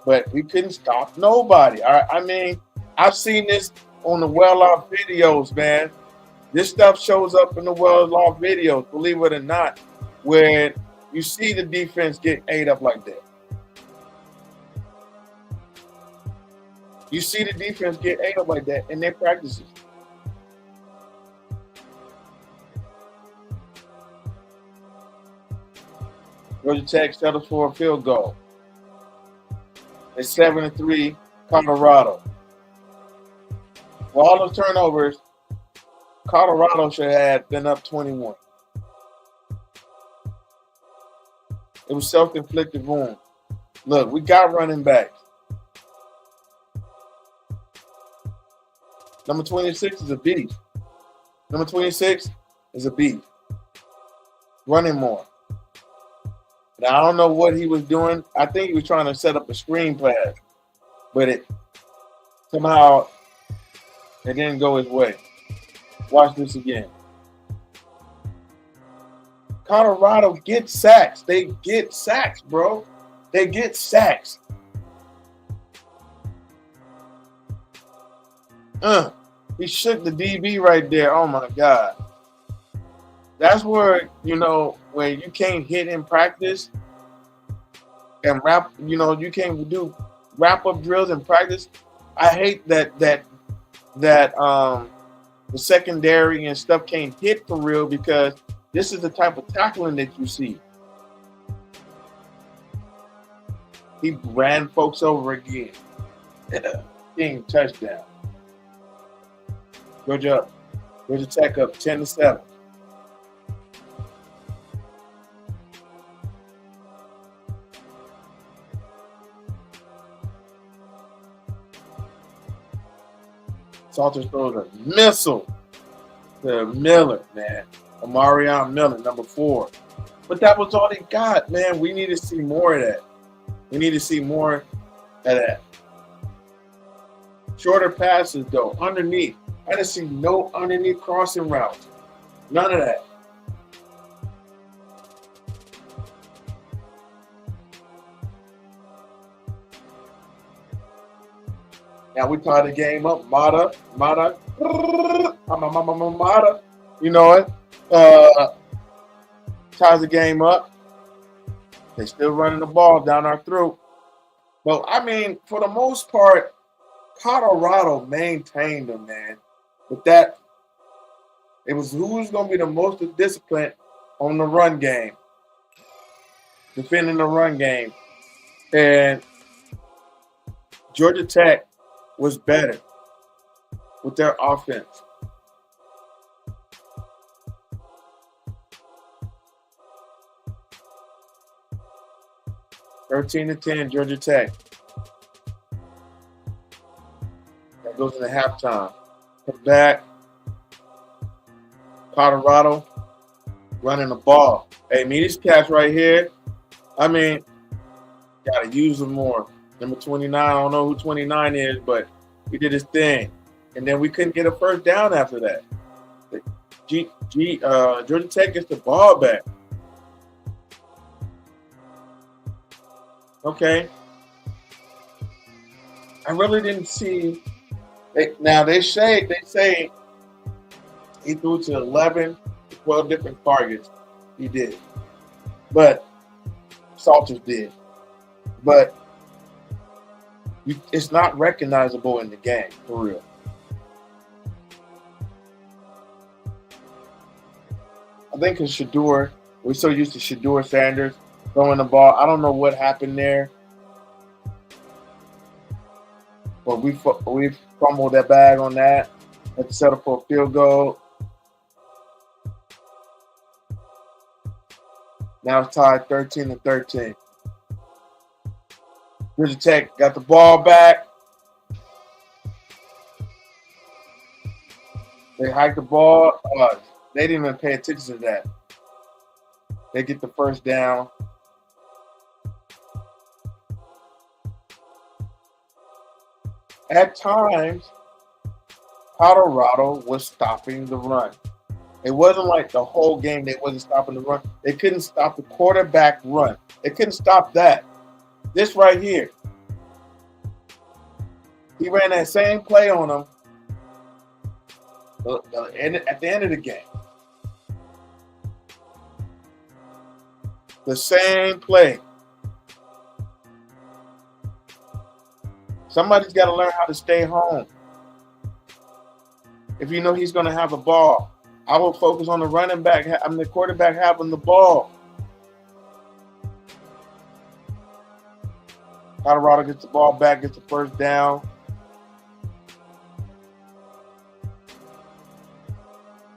but we couldn't stop nobody. I mean, I've seen this on the well-off videos, man. This stuff shows up in the well-off videos, believe it or not, where you see the defense get ate up like that. You see the defense get ate up like that in their practices. Georgia Tech settles for a field goal. It's 7-3, Colorado. For all those turnovers, Colorado should have been up 21. It was self-inflicted wound. Look, we got running backs. Number 26 is a beast. Number 26 is a beast. Running more. Now, I don't know what he was doing. I think he was trying to set up a screen pass, but it somehow it didn't go his way. Watch this again. Colorado gets sacks. They get sacks, bro. They get sacks. He shook the DB right there. Oh, my God. That's where, when you can't hit in practice and you can't do wrap-up drills in practice. I hate that the secondary and stuff can't hit for real, because this is the type of tackling that you see. He ran folks over again. King touchdown. Georgia Tech up 10-7. Salters throws a missile to Miller, man. Omarion Miller, number 4. But that was all they got, man. We need to see more of that. We need to see more of that. Shorter passes, though, underneath. I didn't see no underneath crossing routes. None of that. Now we tie the game up. Mata. You know it. Ties the game up. They still running the ball down our throat. But, I mean, for the most part, Colorado maintained them, man. But that, it was who's going to be the most disciplined on the run game, defending the run game. And Georgia Tech was better with their offense. (13-10), Georgia Tech. That goes into halftime. Come back. Colorado running the ball. Hey, me, these cats right here, I mean, got to use them more. Number 29, I don't know who 29 is, but he did his thing. And then we couldn't get a first down after that. Georgia Tech gets the ball back. Okay. I really didn't see. Now they say he threw to 11, 12 different targets. He did. But Salters did. But it's not recognizable in the game, for real. I think it's Shedeur. We're so used to Shedeur Sanders throwing the ball. I don't know what happened there. But we fumbled that bag on that. Let's set up for a field goal. Now it's tied 13-13. Georgia Tech got the ball back. They hiked the ball. They didn't even pay attention to that. They get the first down. At times, Colorado was stopping the run. It wasn't like the whole game they wasn't stopping the run. They couldn't stop the quarterback run. They couldn't stop that. This right here. He ran that same play on them at the end of the game. The same play. Somebody's got to learn how to stay home. If you know he's going to have the ball, I will focus on the running back. I'm the quarterback having the ball. Colorado gets the ball back, gets the first down.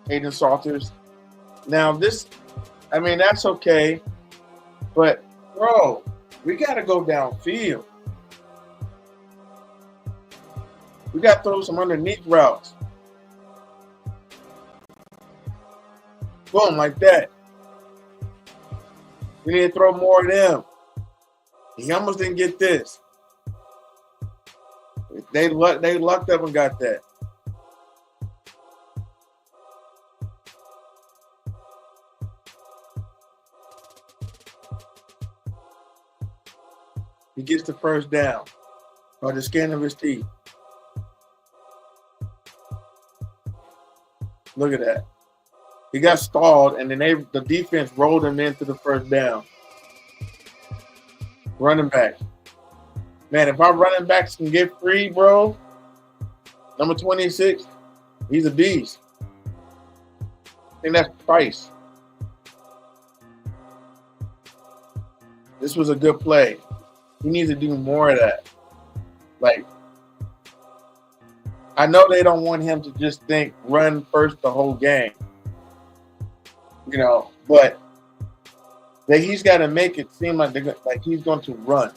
Hayden Salters. Now that's okay. But, bro, we got to go downfield. We got to throw some underneath routes. Boom, like that. We need to throw more of them. He almost didn't get this. They lucked up and got that. He gets the first down by the skin of his teeth. Look at that. He got stalled, and then the defense rolled him into the first down. Running back. Man, if our running backs can get free, bro, number 26, he's a beast. I think that's Price. This was a good play. He needs to do more of that. Like, I know they don't want him to just think run first the whole game. You know, but he's got to make it seem like he's going to run.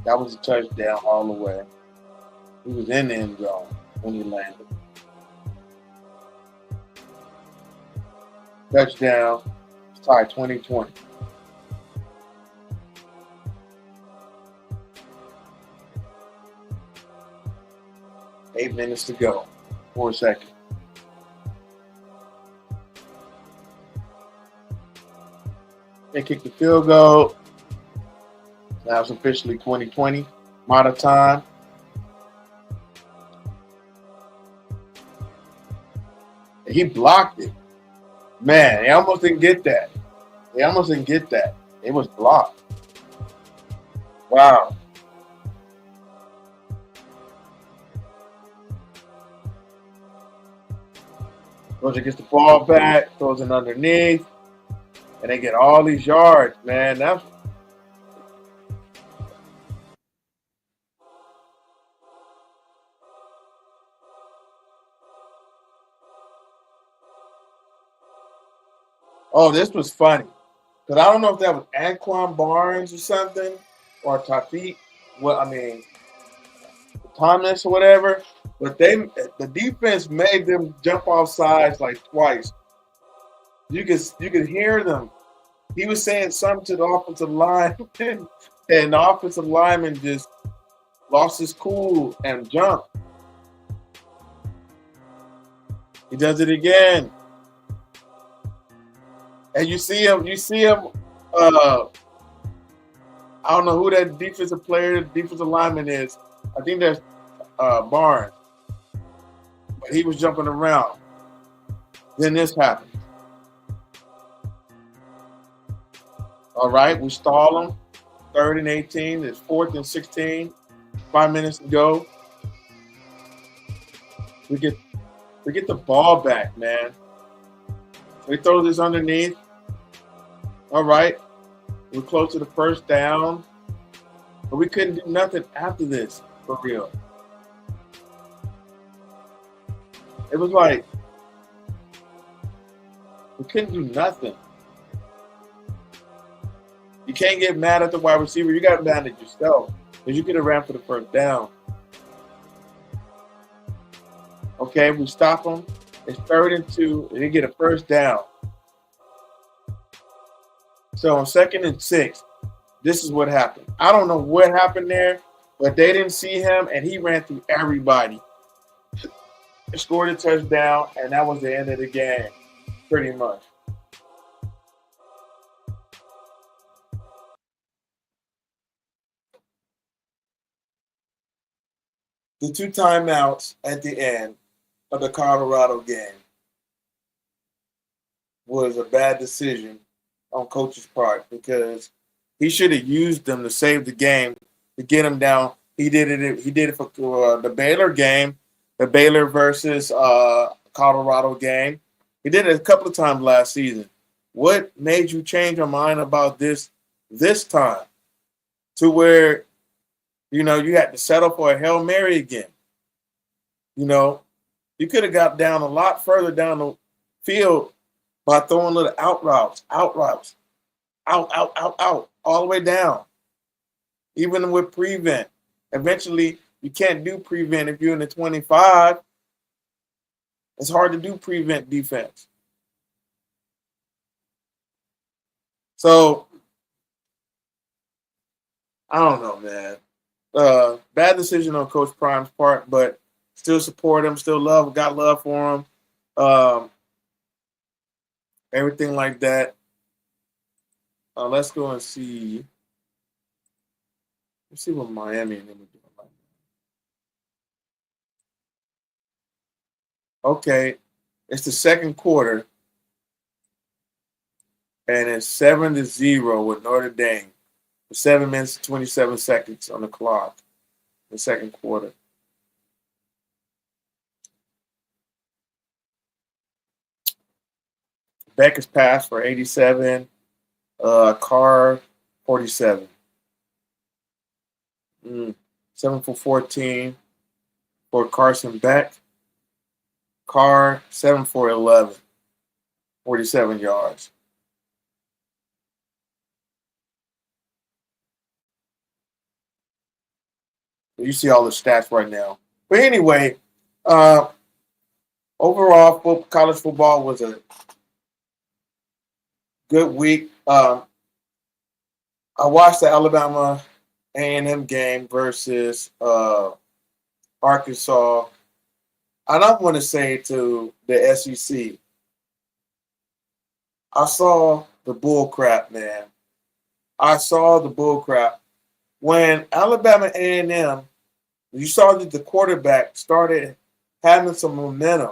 That was a touchdown all the way. He was in the end zone when he landed. Touchdown. It's tied 2020. Eight minutes to go. 4 seconds. They kicked the field goal. Now it's officially 2020. Amount of time. He blocked it. Man, he almost didn't get that. It was blocked. Wow. Georgia gets the ball back, throws it underneath, and they get all these yards, man. That's this was funny. Because I don't know if that was Anquan Barnes or something, or Tafiq. Well, I mean, Thomas or whatever. But the defense made them jump off sides like twice. You could hear them. He was saying something to the offensive line, and the offensive lineman just lost his cool and jumped. He does it again. And you see him. I don't know who that defensive lineman is. I think that's Barnes. But he was jumping around. Then this happened. All right, we stall him. 3rd and 18. It's 4th and 16. 5 minutes to go. We get the ball back, man. We throw this underneath. All right. We're close to the first down. But we couldn't do nothing after this, for real. It was like we couldn't do nothing. You can't get mad at the wide receiver. You got mad at yourself because you could have ran for the first down. Okay, we stop them. It's 3rd and 2, and they get a first down. So on 2nd and 6, this is what happened. I don't know what happened there, but they didn't see him, and he ran through everybody. He scored a touchdown, and that was the end of the game, pretty much. The 2 timeouts at the end of the Colorado game was a bad decision on Coach's part because he should have used them to save the game to get him down. He did it for the Baylor game, the Baylor versus Colorado game. He did it a couple of times last season. What made you change your mind about this time to where, you had to settle for a Hail Mary again? You could have got down a lot further down the field by throwing little out routes, out, all the way down. Even with prevent. Eventually, you can't do prevent if you're in the 25. It's hard to do prevent defense. So, I don't know, man. Bad decision on Coach Prime's part, but still support him, got love for him. Everything like that. Let's go and see. Let's see what Miami and them are doing right now. Okay, it's the second quarter, and it's 7-0 with Notre Dame. 7 minutes and 27 seconds on the clock. The second quarter. Becker's pass for 87. Carr 47. 7 for 14 for Carson Beck. Carr 7 for 11. 47 yards. You see all the stats right now. But anyway, uh, overall, college football was a good week. I watched the Alabama A&M game versus Arkansas. I don't want to say to the SEC. I saw the bull crap, man. I saw the bull crap. When Alabama A&M, you saw that the quarterback started having some momentum.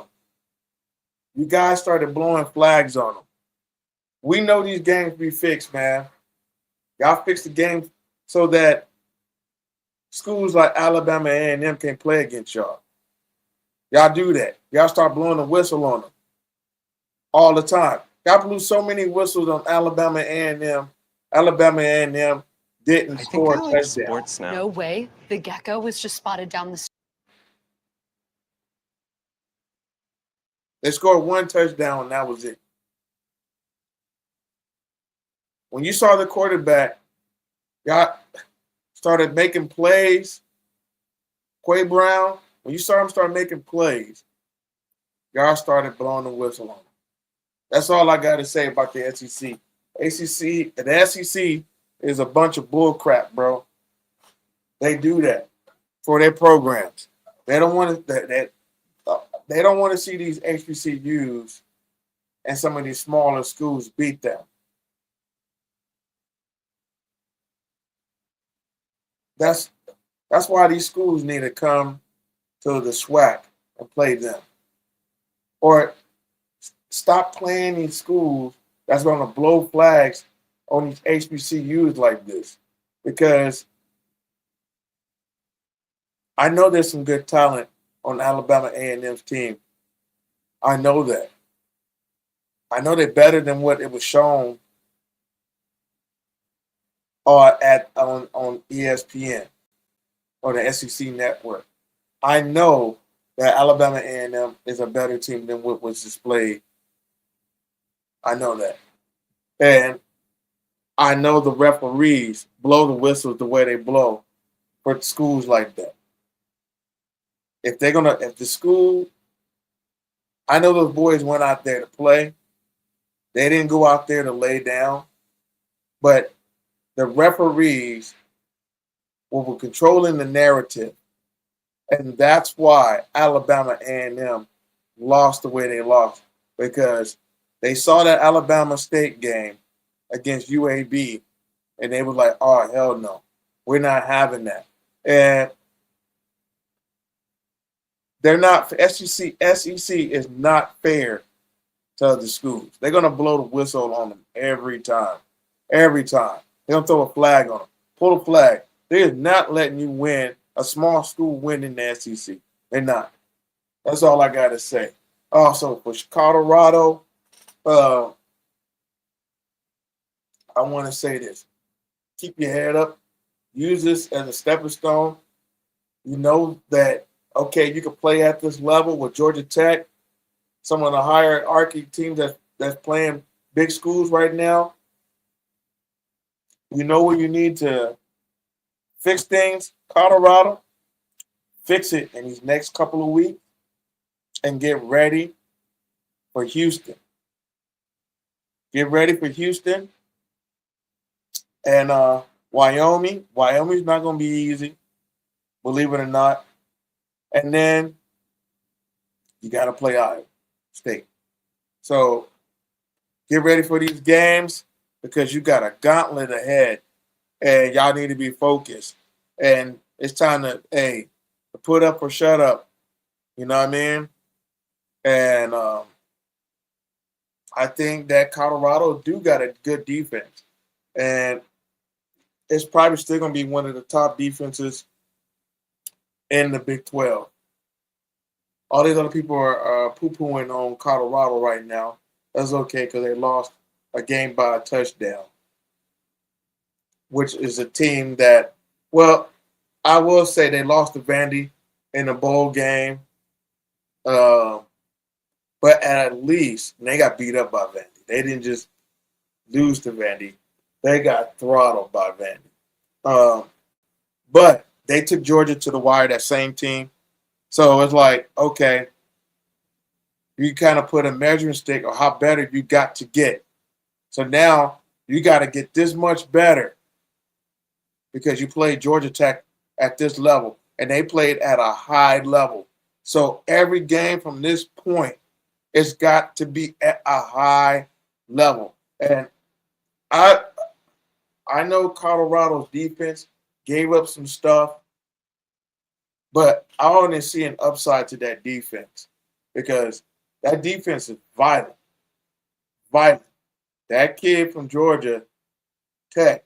You guys started blowing flags on them. We know these games be fixed, man. Y'all fix the game so that schools like Alabama A&M can play against y'all. Y'all do that. Y'all start blowing the whistle on them all the time. Y'all blew so many whistles on Alabama A&M. Alabama A&M didn't score a touchdown. Sports now. No way. The gecko was just spotted down the street. They scored one touchdown, and that was it. When you saw the quarterback, y'all started making plays. Quay Brown, when you saw him start making plays, y'all started blowing the whistle on him. That's all I got to say about the SEC. The SEC is a bunch of bull crap, bro. They do that for their programs. They don't want to. They don't want to see these HBCUs and some of these smaller schools beat them. That's why these schools need to come to the SWAC and play them. Or stop playing these schools that's going to blow flags on these HBCUs like this. Because I know there's some good talent on Alabama A&M's team. I know that. I know they're better than what it was shown on ESPN or the SEC network. I know that Alabama A&M is a better team than what was displayed. I know that. And I know the referees blow the whistles the way they blow for schools like that. If the school, I know those boys went out there to play. They didn't go out there to lay down. But the referees were controlling the narrative. And that's why Alabama A&M lost the way they lost. Because they saw that Alabama State game against UAB, and they were like, oh, hell no. We're not having that. And they're not, SEC is not fair to other schools. They're going to blow the whistle on them every time. Every time. They're going to throw a flag on them. Pull a flag. They're not letting you win, a small school win in the SEC. They're not. That's all I got to say. Also, for Colorado, I want to say this. Keep your head up. Use this as a stepping stone. You know that, okay, you can play at this level with Georgia Tech, some of the hierarchy teams that's playing big schools right now. You know where you need to fix things, Colorado. Fix it in these next couple of weeks and get ready for Houston. Get ready for Houston and Wyoming. Wyoming's not going to be easy, believe it or not. And then you got to play Iowa State. So get ready for these games because you got a gauntlet ahead, and y'all need to be focused. And it's time to put up or shut up. You know what I mean? And I think that Colorado do got a good defense. And it's probably still going to be one of the top defenses in the Big 12. All these other people are poo-pooing on Colorado right now. That's okay because they lost a game by a touchdown, which is a team that, well, I will say they lost to Vandy in the bowl game. But at least they got beat up by Vandy. They didn't just lose to Vandy. They got throttled by Vandy. But they took Georgia to the wire, that same team. So it's like, okay, you kind of put a measuring stick on how better you got to get. So now you got to get this much better because you played Georgia Tech at this level, and they played at a high level. So every game from this point, it's got to be at a high level. And I know Colorado's defense gave up some stuff, but I only see an upside to that defense because that defense is violent. Violent. That kid from Georgia Tech,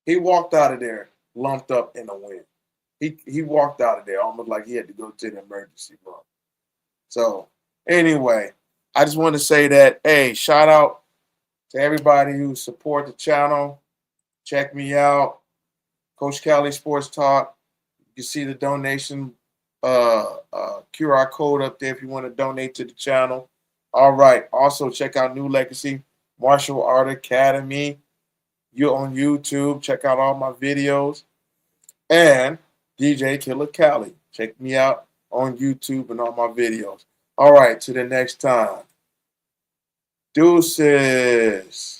he walked out of there lumped up in a win. He walked out of there almost like he had to go to the emergency room. So anyway, I just want to say that, hey, shout out to everybody who support the channel. Check me out, Coach Cali Sports Talk. You can see the donation QR code up there if you want to donate to the channel. All right. Also, check out New Legacy Martial Art Academy. You're on YouTube. Check out all my videos. And DJ Killer Cali. Check me out on YouTube and all my videos. All right. Till the next time. Deuces.